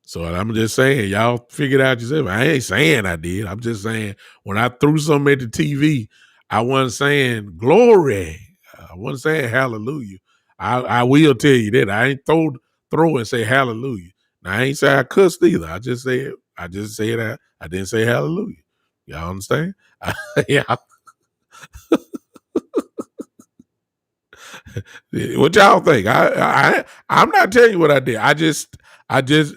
So I'm just saying, y'all figured out yourself. I ain't saying I did. I'm just saying when I threw something at the TV, I wasn't saying glory. I wasn't saying hallelujah. I will tell you that. I ain't throw and say hallelujah. Now I ain't say I cussed either. I just said I didn't say hallelujah. Y'all understand? Yeah. What y'all think? I'm not telling you what I did.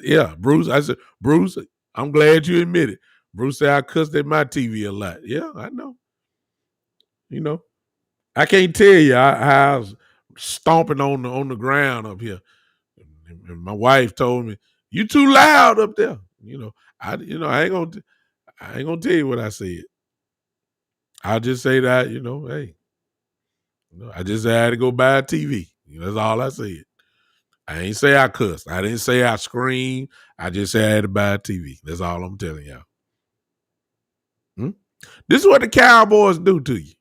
Yeah, Bruce. I said, Bruce, I'm glad you admit it. Bruce said I cussed at my TV a lot. Yeah, I know. I can't tell you how I was stomping on the ground up here. And my wife told me, "You too loud up there." I ain't gonna tell you what I said. I'll just say that, hey, I just had to go buy a TV. That's all I said. I ain't say I cussed. I didn't say I screamed. I just said I had to buy a TV. That's all I'm telling y'all. This is what the Cowboys do to you.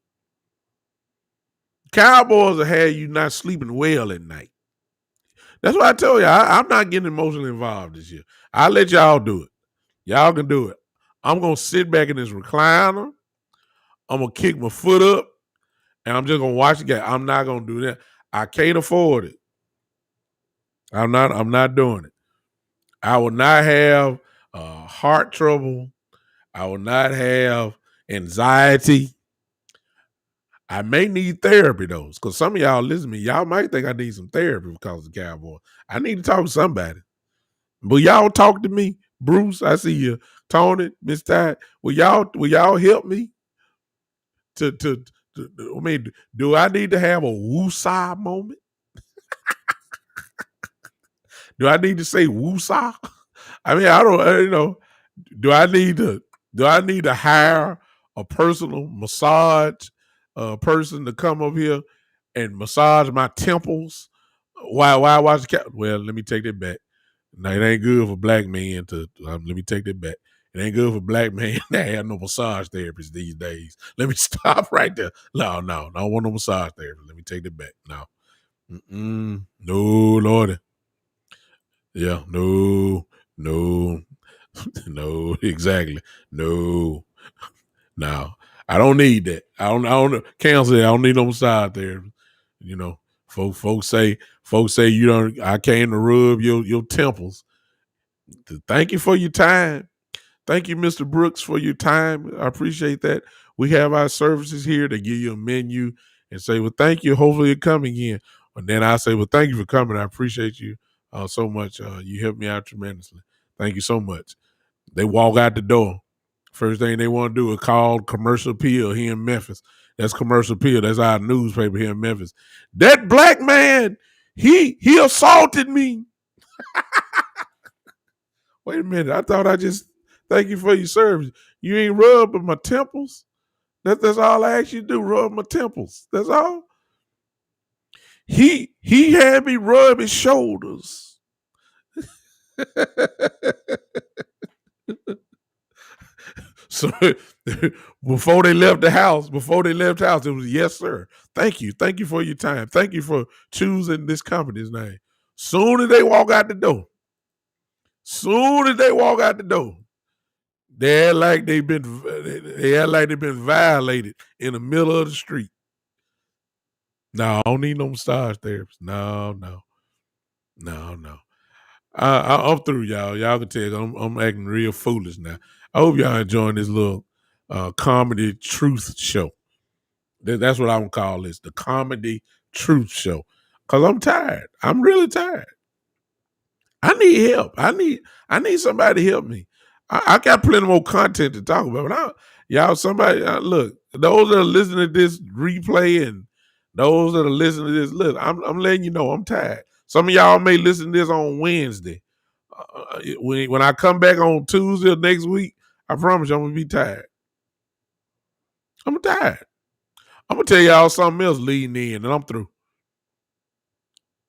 Cowboys will have you not sleeping well at night. That's why I tell you, I'm not getting emotionally involved this year. I'll let y'all do it. Y'all can do it. I'm going to sit back in this recliner. I'm going to kick my foot up, and I'm just going to watch the game. I'm not going to do that. I can't afford it. I'm not doing it. I will not have heart trouble. I will not have anxiety. I may need therapy though, because some of y'all listen to me. Y'all might think I need some therapy because of the Cowboy. I need to talk to somebody. Will y'all talk to me? Bruce, I see you. Tony, Miss Tide. Will y'all help me? I mean, do I need to have a woosah moment? Do I need to say woosah? I mean, I don't. Do I need to hire a personal massage person to come up here and massage my temples while I watch the cat? Well, let me take that back. No, it ain't good for black men to. Let me take that back. It ain't good for black men to have no massage therapists these days. Let me stop right there. No, I don't want no massage therapist. Let me take that back. No, no, Lordy. Yeah, no. No, no, exactly. No, no. I don't need that. I don't cancel it. I don't need no massage there. You know, folks say you don't. I came to rub your temples. Thank you for your time. Thank you, Mr. Brooks, for your time. I appreciate that. We have our services here to give you a menu and say, well, thank you. Hopefully you come again. And then I say, well, thank you for coming. I appreciate you so much. You helped me out tremendously. Thank you so much. They walk out the door. First thing they want to do is call Commercial Appeal here in Memphis. That's Commercial Appeal. That's our newspaper here in Memphis. That black man, he assaulted me. Wait a minute. I thought I just thank you for your service. You ain't rubbing my temples. That's all I asked you to do, rub my temples. That's all. He had me rub his shoulders. So before they left the house, it was yes, sir. Thank you for your time. Thank you for choosing this company's name. Soon as they walk out the door, they act like they've been violated in the middle of the street. No, I don't need no massage therapist. No. I'm through, y'all. Y'all can tell I'm acting real foolish now. I hope y'all enjoying this little comedy truth show. That's what I'm gonna call this, the comedy truth show. Cause I'm tired. I'm really tired. I need help. I need somebody to help me. I got plenty more content to talk about, but y'all, somebody look. Those that are listening to this replay and those that are listening to this, look, I'm letting you know I'm tired. Some of y'all may listen to this on Wednesday. When I come back on Tuesday of next week, I promise you I'm gonna be tired. I'm tired. I'm gonna tell y'all something else leading in, and I'm through.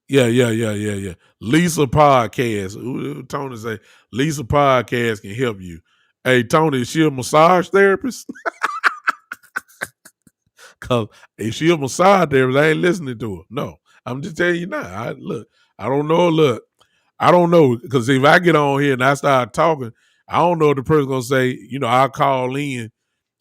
Yeah. Lisa Podcast. Tony say Lisa Podcast can help you. Hey, Tony, is she a massage therapist? Cause if she a massage therapist, I ain't listening to her. No, I'm just telling you now. I don't know. I don't know, because if I get on here and I start talking, I don't know if the person's gonna say, I'll call in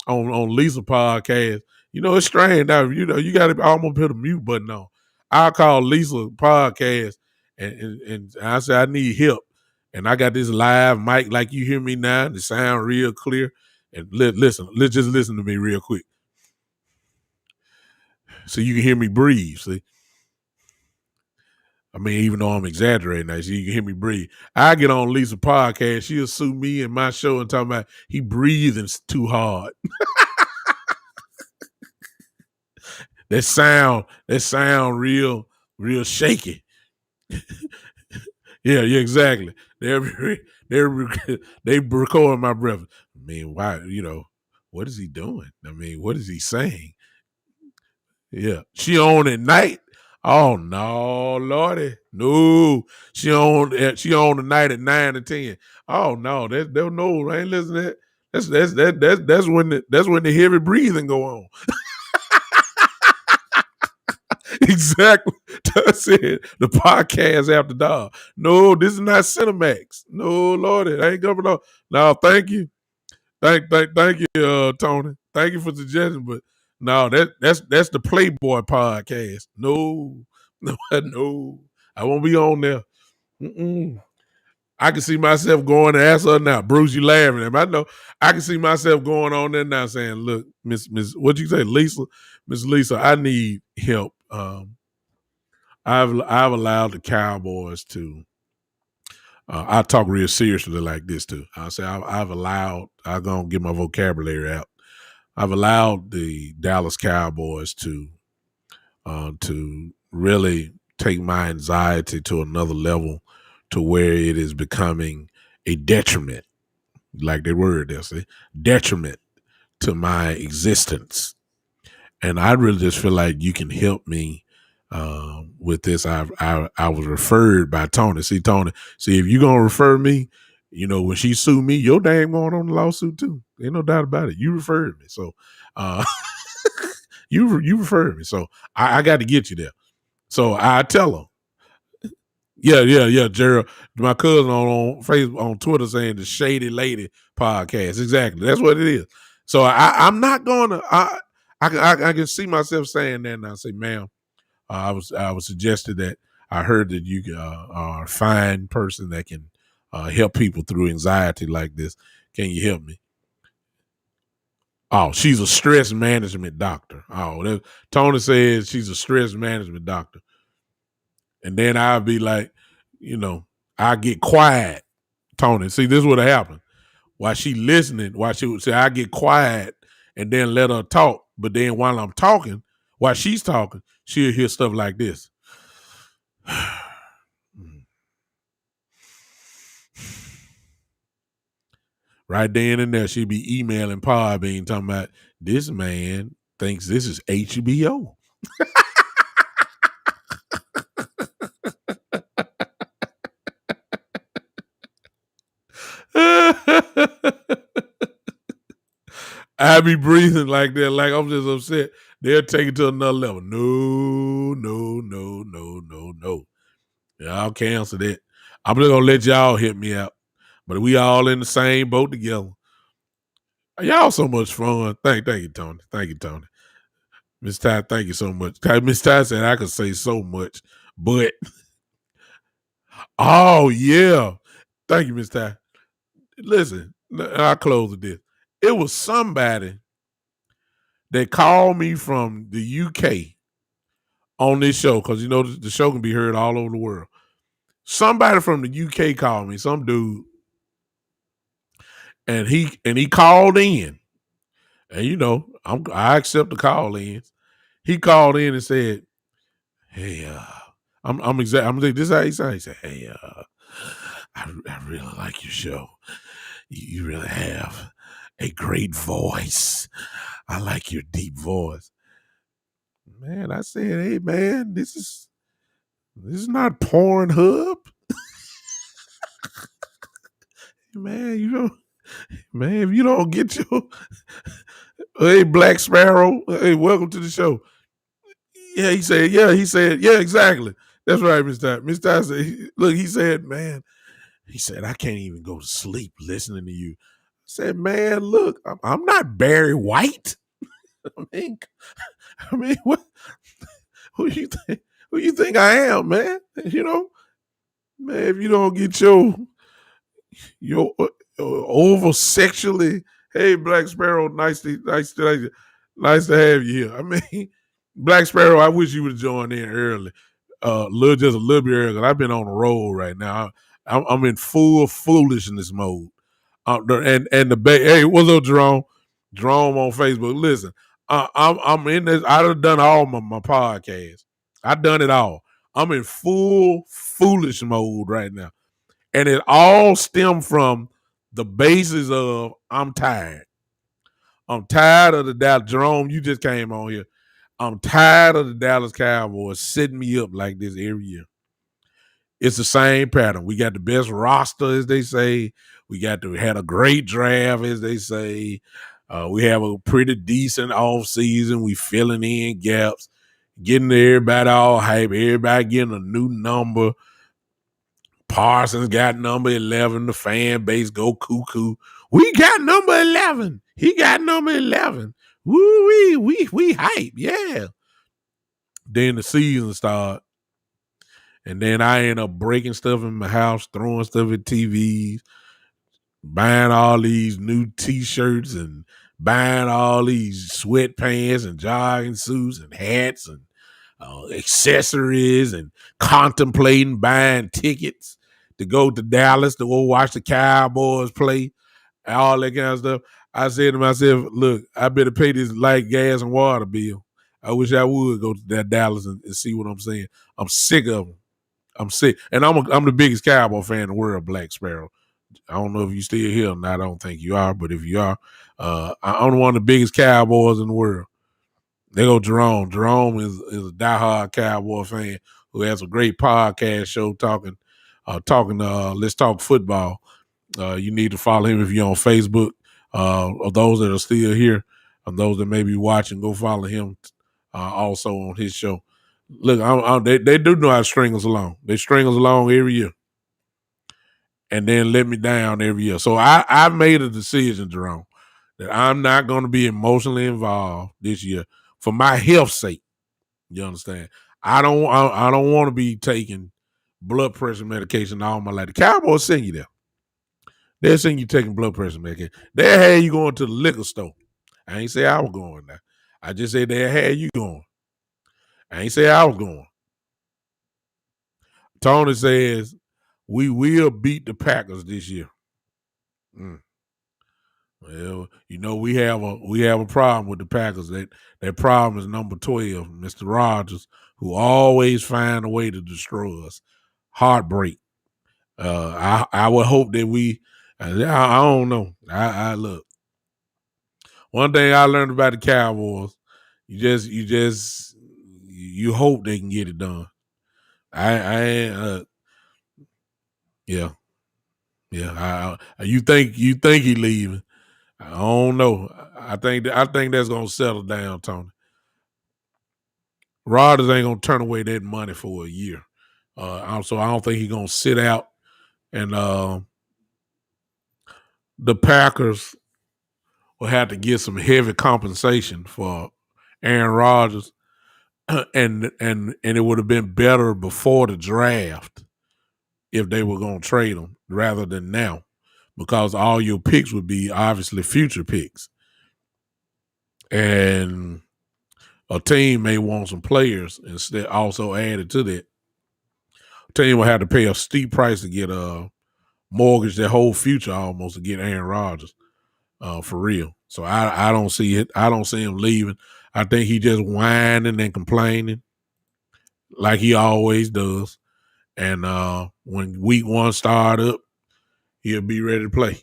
on Lisa Podcast. It's strange now. You got to almost put a mute button on. I call Lisa Podcast and I say I need help, and I got this live mic like you hear me now. The sound real clear. And listen, let's just listen to me real quick, so you can hear me breathe. See, I mean, even though I'm exaggerating now, so you can hear me breathe. I get on Lisa Podcast, she'll sue me and my show and talking about he breathing too hard. That sound real shaky. Yeah, exactly. They recording my breath. I mean, why? What is he doing? I mean, what is he saying? Yeah, she on at night. Oh no, Lordy, no. She on the night at 9 to 10. Oh no, no. I ain't listening to that. That's when the heavy breathing go on. Exactly. That's it. The podcast after dark. No, this is not Cinemax. No, Lordy, I ain't coming on. No, thank you. Thank you, Tony. Thank you for suggesting, but no, that's the Playboy podcast. No, no, I won't be on there. Mm-mm. I can see myself going and ask her now. Bruce, you laughing at me. I know I can see myself going on there now saying, look, Miss, what'd you say, Lisa? Miss Lisa, I need help. I've allowed the Cowboys to. I talk real seriously like this too. I say I'm gonna get my vocabulary out. I've allowed the Dallas Cowboys to really take my anxiety to another level, to where it is becoming a detriment, like the word they say, detriment to my existence. And I really just feel like you can help me with this. I was referred by Tony. See, Tony, if you're gonna refer me, when she sued me, your name going on the lawsuit too. Ain't no doubt about it. You referred me, so you referred me, so I got to get you there. So I tell her, Yeah, Gerald. My cousin on Facebook, on Twitter, saying the Shady Lady podcast. Exactly, that's what it is. So I'm not gonna. I can see myself saying that, and I say, ma'am, I was suggested that I heard that you are a fine person that can help people through anxiety like this. Can you help me? Oh, she's a stress management doctor. Tony says she's a stress management doctor. And then I'll be like, I get quiet. Tony, see, this would have happened. While she listening, while she would say, I get quiet and then let her talk. But then while I'm talking, while she's talking, she'll hear stuff like this. Right then and there, she'd be emailing Podbean talking about this man thinks this is HBO. I be breathing like that, like I'm just upset. They'll take it to another level. No, no, no, no, no, no. Y'all cancel that. I'm just gonna let y'all hit me out. But we all in the same boat together. Y'all so much fun. Thank you, Tony. Thank you, Tony. Miss Ty, thank you so much. Miss Ty said I could say so much, but oh yeah. Thank you, Miss Ty. Listen, I'll close with this. It was somebody that called me from the UK on this show, because the show can be heard all over the world. Somebody from the UK called me, some dude, and he called in, and I accept the call ins. He called in and said, "Hey, I'm exact. I'm like, this is how he sounds." He said, "Hey, I really like your show. You really have a great voice. I like your deep voice." Man, I said, "Hey, man, this is not Pornhub." Man, if you don't get your hey, Black Sparrow, hey, welcome to the show. Yeah, he said, yeah, exactly. That's right, Miss Ty. Miss Ty said, look, he said, man, he said, I can't even go to sleep listening to you. I said, man, look, I'm not Barry White. I mean, what? Who you think? Who you think I am, man? Man, if you don't get your over sexually, hey, Black Sparrow, nice to have you here. I mean, Black Sparrow, I wish you would have joined in early, just a little bit early. I've been on the road right now. I'm in full foolishness mode. And hey, what's up, Jerome? Jerome on Facebook. Listen, I'm in this. I've done all my podcasts. I've done it all. I'm in full foolish mode right now. And it all stemmed from the basis of I'm tired. I'm tired of the Dallas. Jerome, you just came on here. I'm tired of the Dallas Cowboys setting me up like this every year. It's the same pattern. We got the best roster, as they say. We had a great draft, as they say. We have a pretty decent offseason. We filling in gaps, getting everybody all hype, everybody getting a new number. Parsons got number 11. The fan base go cuckoo. We got number 11. He got number 11. Woo, we hype, yeah. Then the season start, and then I end up breaking stuff in my house, throwing stuff at TVs, buying all these new T-shirts and buying all these sweatpants and jogging suits and hats and accessories and contemplating buying tickets to go to Dallas to go watch the Cowboys play, all that kind of stuff. I said to myself, look, I better pay this light, gas, and water bill. I wish I would go to that Dallas and see what I'm saying. I'm sick of them. I'm sick. And I'm the biggest Cowboy fan in the world, Black Sparrow. I don't know if you still here or not. I don't think you are, but if you are, I'm one of the biggest Cowboys in the world. They go Jerome. Jerome is a diehard Cowboy fan who has a great podcast show talking Let's Talk Football. You need to follow him if you're on Facebook. Of those that are still here, and those that may be watching, go follow him also on his show. Look, they do know how to string us along. They string us along every year, and then let me down every year. So I made a decision, Jerome, that I'm not going to be emotionally involved this year for my health sake. You understand? I don't want to be taking blood pressure medication all my life. The Cowboys send you there. They'll send you taking blood pressure medication. They'll have you going to the liquor store. I ain't say I was going there. I just said they'll have you going. I ain't say I was going. Tony says we will beat the Packers this year. Mm. Well, we have a problem with the Packers. That problem is number 12, Mr. Rogers, who always find a way to destroy us. Heartbreak. I would hope that I don't know. I look. One thing I learned about the Cowboys, you hope they can get it done. Yeah, yeah. You think he leaving? I don't know. I think that's gonna settle down, Tony. Rodgers ain't gonna turn away that money for a year. So I don't think he's gonna sit out. And the Packers will have to get some heavy compensation for Aaron Rodgers, and it would have been better before the draft if they were gonna trade him rather than now, because all your picks would be obviously future picks, and a team may want some players instead. Also added to that, a team will have to pay a steep price to get a mortgage their whole future almost to get Aaron Rodgers, for real. So I don't see it. I don't see him leaving. I think he just whining and complaining like he always does. And when week one start up, he'll be ready to play.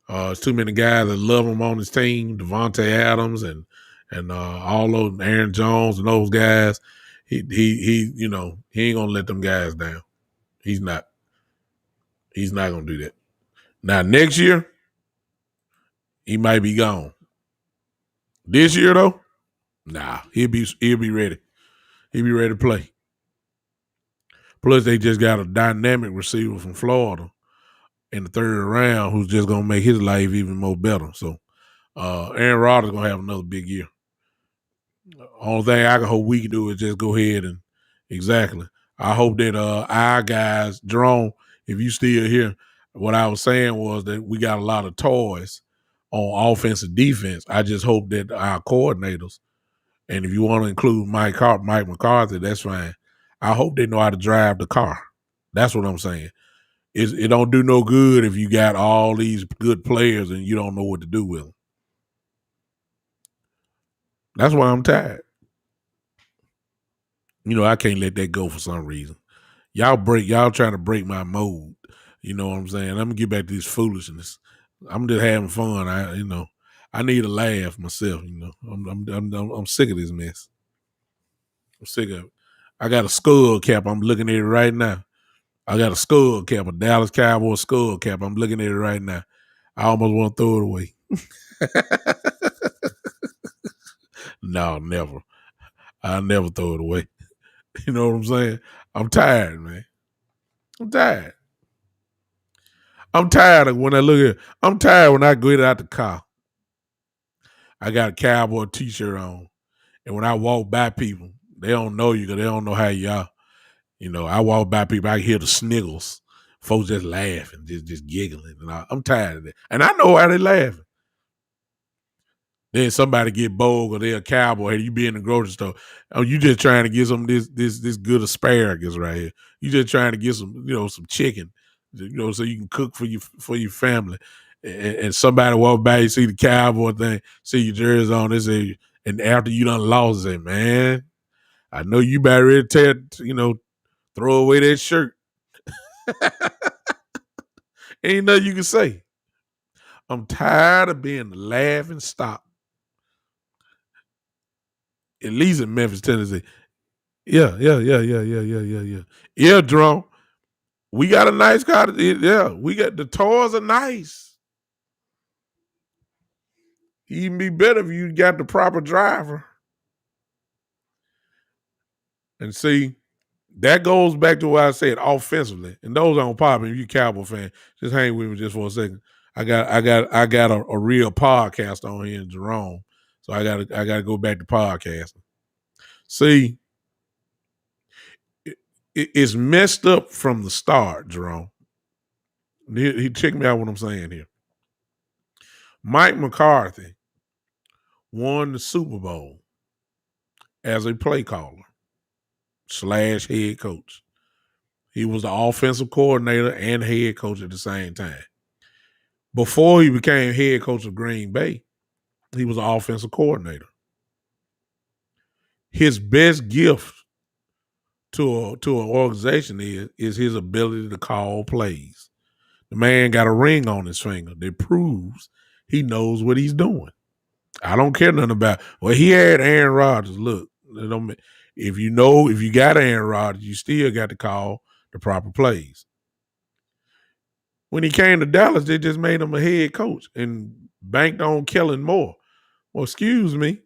There's too many guys that love him on his team, Devontae Adams and all those Aaron Jones and those guys. He ain't gonna let them guys down. He's not. He's not gonna do that. Now next year, he might be gone. This year though, nah, he'll be ready. He'll be ready to play. Plus, they just got a dynamic receiver from Florida in the third round who's just gonna make his life even more better. So Aaron Rodgers gonna have another big year. Only thing I can hope we can do is just go ahead and exactly. I hope that our guys, Jerome, if you still here, what I was saying was that we got a lot of toys on offense and defense. I just hope that our coordinators, and if you want to include Mike McCarthy, that's fine. I hope they know how to drive the car. That's what I'm saying. It don't do no good if you got all these good players and you don't know what to do with them. That's why I'm tired. I can't let that go for some reason. Y'all trying to break my mood. You know what I'm saying? I'm gonna get back to this foolishness. I'm just having fun. I need a laugh myself. I'm sick of this mess. I'm sick of it. I got a skull cap. I'm looking at it right now. I got a skull cap, a Dallas Cowboys skull cap. I'm looking at it right now. I almost want to throw it away. No, never. I'll never throw it away. You know what I'm saying? I'm tired, man. I'm tired. I'm tired of when I look at it. I'm tired when I get out the car. I got a cowboy t-shirt on. And when I walk by people, they don't know you because they don't know how you are. I walk by people, I hear the sniggles. Folks just laughing, just giggling. And I'm tired of that. And I know why they laughing. Then somebody get bold or they're a cowboy. Hey, you be in the grocery store. Oh, you just trying to get some of this good asparagus right here. You just trying to get some chicken, so you can cook for your family. And somebody walk by, you see the cowboy thing, see your jersey on, they say, and after you done lost, say, man, I know you about ready to throw away that shirt. Ain't nothing you can say. I'm tired of being the laughing stock. At least in Memphis, Tennessee. Yeah. Yeah, Jerome. We got a nice car. Yeah, we got the toys are nice. Even be better if you got the proper driver. And see, that goes back to what I said offensively. And those on popping, if you Cowboy fan, just hang with me just for a second. I got a real podcast on here in Jerome. So I gotta go back to podcasting. See, it's messed up from the start, Jerome. He check me out what I'm saying here. Mike McCarthy won the Super Bowl as a play caller / head coach. He was the offensive coordinator and head coach at the same time. Before he became head coach of Green Bay, he was an offensive coordinator. His best gift to an organization is his ability to call plays. The man got a ring on his finger that proves he knows what he's doing. I don't care nothing about. Well, he had Aaron Rodgers. Look, if you got Aaron Rodgers, you still got to call the proper plays. When he came to Dallas, they just made him a head coach and banked on Kellen Moore. Well, excuse me.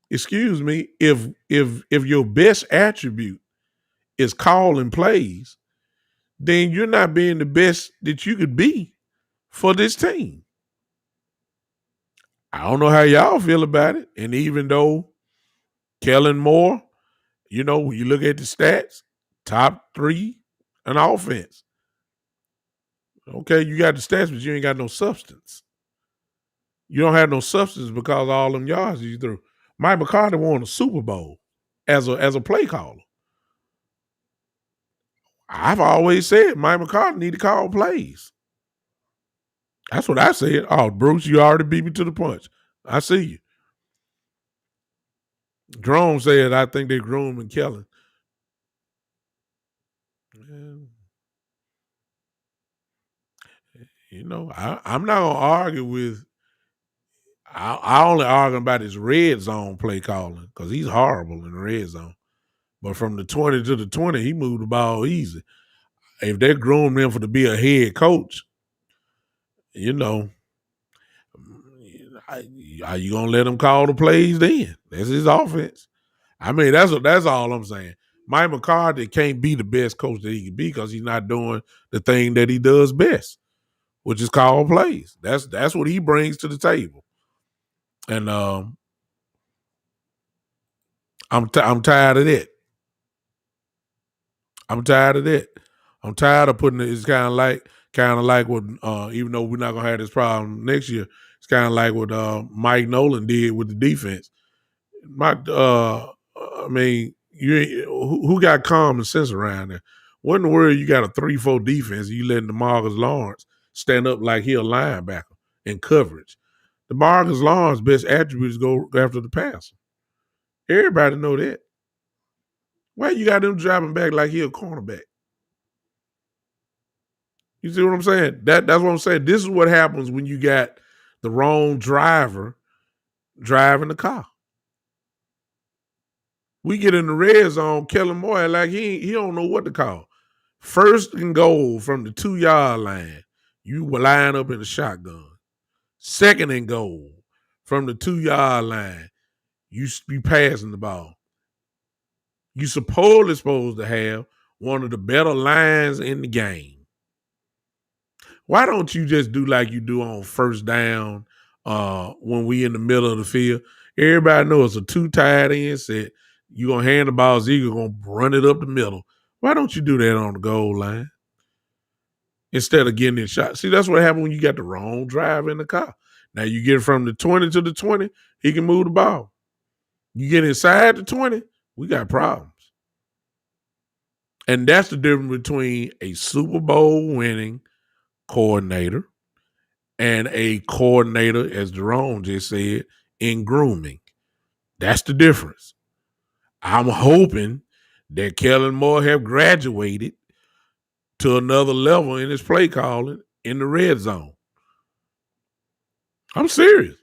If your best attribute is calling plays, then you're not being the best that you could be for this team. I don't know how y'all feel about it. And even though Kellen Moore, when you look at the stats, top 3 in offense. Okay, you got the stats, but you ain't got no substance. You don't have no substance because of all them yards you threw. Mike McCarthy won a Super Bowl as a play caller. I've always said Mike McCarthy need to call plays. That's what I said. Oh, Bruce, you already beat me to the punch. I see you. Jerome said, I think they're grooming Kellen. I'm not going to argue with I only argue about his red zone play calling because he's horrible in the red zone. But from the 20 to the 20, he moved the ball easy. If they're grooming him to be a head coach, are you gonna let him call the plays then? That's his offense. I mean, that's all I'm saying. Mike McCarthy can't be the best coach that he can be because he's not doing the thing that he does best, which is call plays. That's what he brings to the table. And I'm tired of that. I'm tired of that. I'm tired of putting it. It's kind of like what, even though we're not gonna have this problem next year, it's kind of like what Mike Nolan did with the defense. Who got common sense around there? What in the world you got a 3-4 defense and you letting DeMarcus Lawrence stand up like he a linebacker in coverage? DeMarcus Lawrence's best attribute is go after the passer. Everybody know that. Why you got him dropping back like he a cornerback? You see what I'm saying? That's what I'm saying. This is what happens when you got the wrong driver driving the car. We get in the red zone, Kellen Moore like he don't know what to call. First and goal from the 2-yard line, you will line up in the shotgun. Second and goal from the 2-yard line, you be passing the ball. You supposed to have one of the better lines in the game. Why don't you just do like you do on first down when we in the middle of the field? Everybody knows it's a 2 tight end set. You're going to hand the ball, Eagle going to run it up the middle. Why don't you do that on the goal line instead of getting in shot? See, that's what happened when you got the wrong driver in the car. Now you get from the 20 to the 20, he can move the ball. You get inside the 20, we got problems. And that's the difference between a Super Bowl winning coordinator and a coordinator, as Jerome just said, in grooming. That's the difference. I'm hoping that Kellen Moore have graduated to another level in his play calling in the red zone. I'm serious.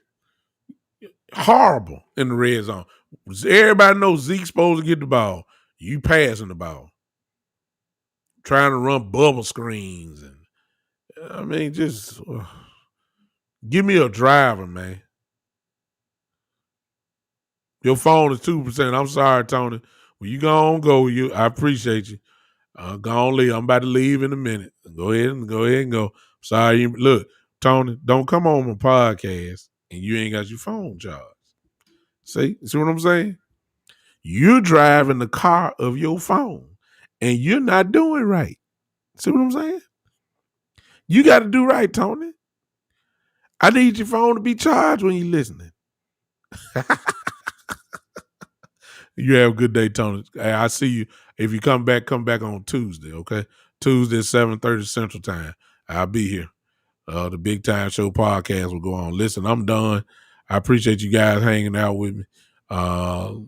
Horrible in the red zone. Everybody knows Zeke's supposed to get the ball. You passing the ball. Trying to run bubble screens. Just give me a driver, man. Your phone is 2%. I'm sorry, Tony. Well, you go on, go. I appreciate you. Go on, leave. I'm about to leave in a minute. Go ahead and go. Sorry, look, Tony, don't come on my podcast and you ain't got your phone charged. See what I'm saying? You're driving the car of your phone and you're not doing right. See what I'm saying? You got to do right, Tony. I need your phone to be charged when you're listening. You have a good day, Tony. Hey, I see you. If you come back on Tuesday, okay? Tuesday at 7:30 Central Time. I'll be here. The Big Time Show podcast will go on. Listen, I'm done. I appreciate you guys hanging out with me. I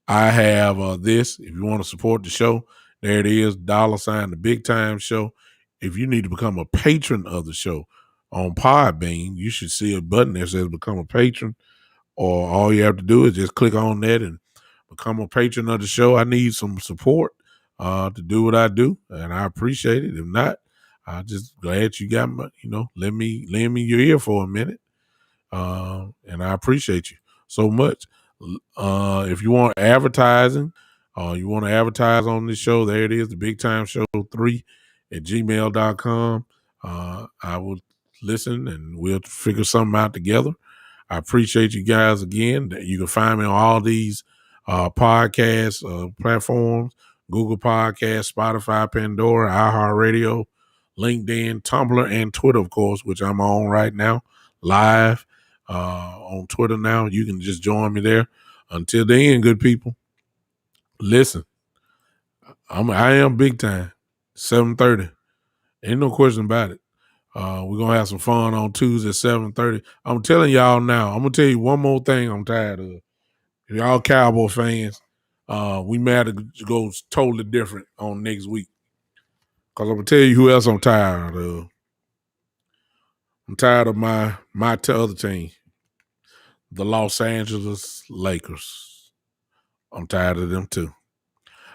have this. If you want to support the show, there it is. $ the Big Time Show. If you need to become a patron of the show on Podbean, you should see a button that says become a patron. Or all you have to do is just click on that and become a patron of the show. I need some support to do what I do, and I appreciate it. If not, I'm just glad you got my, lend me your ear for a minute, and I appreciate you so much. If you want advertising, you want to advertise on this show, there it is, the Big Time Show 3 at gmail.com. I will listen and we'll figure something out together. I appreciate you guys again. You can find me on all these podcast platforms: Google Podcasts, Spotify, Pandora, iHeartRadio, LinkedIn, Tumblr, and Twitter, of course, which I'm on right now, live on Twitter now. You can just join me there. Until then, good people, listen, I am Big Time, 7:30. Ain't no question about it. We're going to have some fun on Tuesday at 7:30. I'm telling y'all now, I'm going to tell you one more thing I'm tired of. If y'all Cowboy fans, we may have to go totally different on next week. Because I'm going to tell you who else I'm tired of. I'm tired of my other team, the Los Angeles Lakers. I'm tired of them too.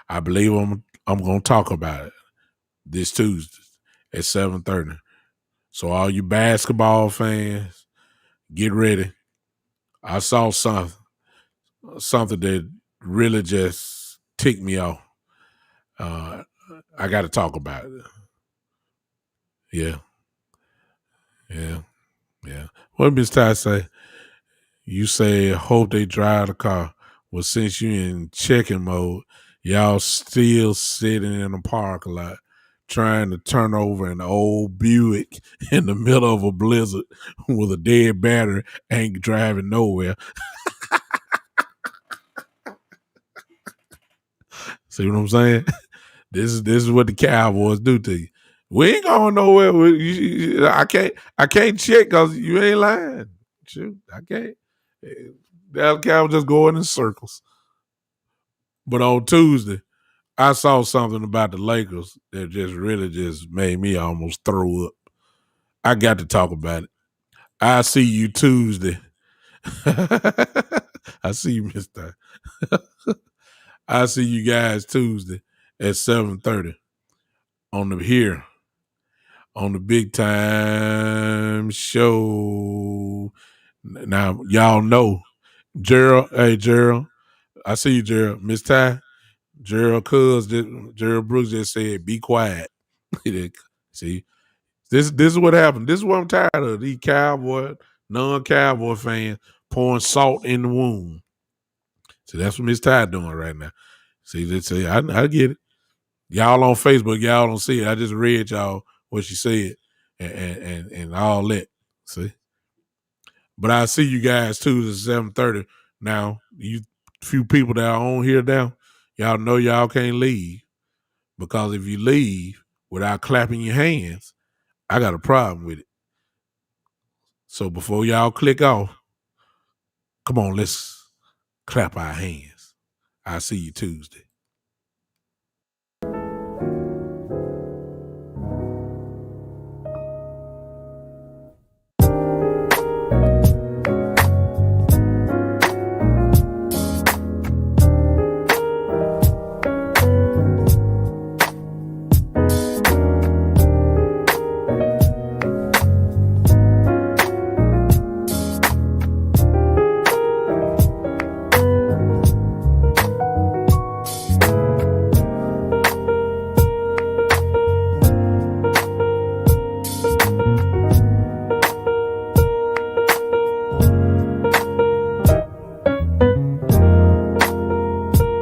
I believe I'm going to talk about it this Tuesday at 7:30. So all you basketball fans, get ready. I saw something that really just ticked me off. I got to talk about it. Yeah. What did Miss Ty say? You say, hope they drive the car. Well, since you in checking mode, y'all still sitting in the parking lot trying to turn over an old Buick in the middle of a blizzard with a dead battery, ain't driving nowhere. See what I'm saying? This is what the Cowboys do to you. We ain't going nowhere. I can't check because you ain't lying. Shoot, I can't. Dallas Cowboys just going in circles. But on Tuesday, I saw something about the Lakers that just really just made me almost throw up. I got to talk about it. I see you Tuesday. I see you, Mr. I see you guys Tuesday at 7:30 on the Big Time Show. Now y'all know Gerald. Hey Gerald, I see you, Gerald. Miss Ty, Gerald Gerald Brooks just said, "Be quiet." See, this is what happened. This is what I'm tired of. These non-Cowboy fans pouring salt in the wound. So that's what Miss Ty doing right now. See, I get it. Y'all on Facebook, y'all don't see it. I just read y'all what she said and all that. See, but I see you guys Tuesday 7:30. Now, you few people that are on here now, y'all know y'all can't leave because if you leave without clapping your hands, I got a problem with it. So before y'all click off, come on, let's clap our hands. I'll see you Tuesday.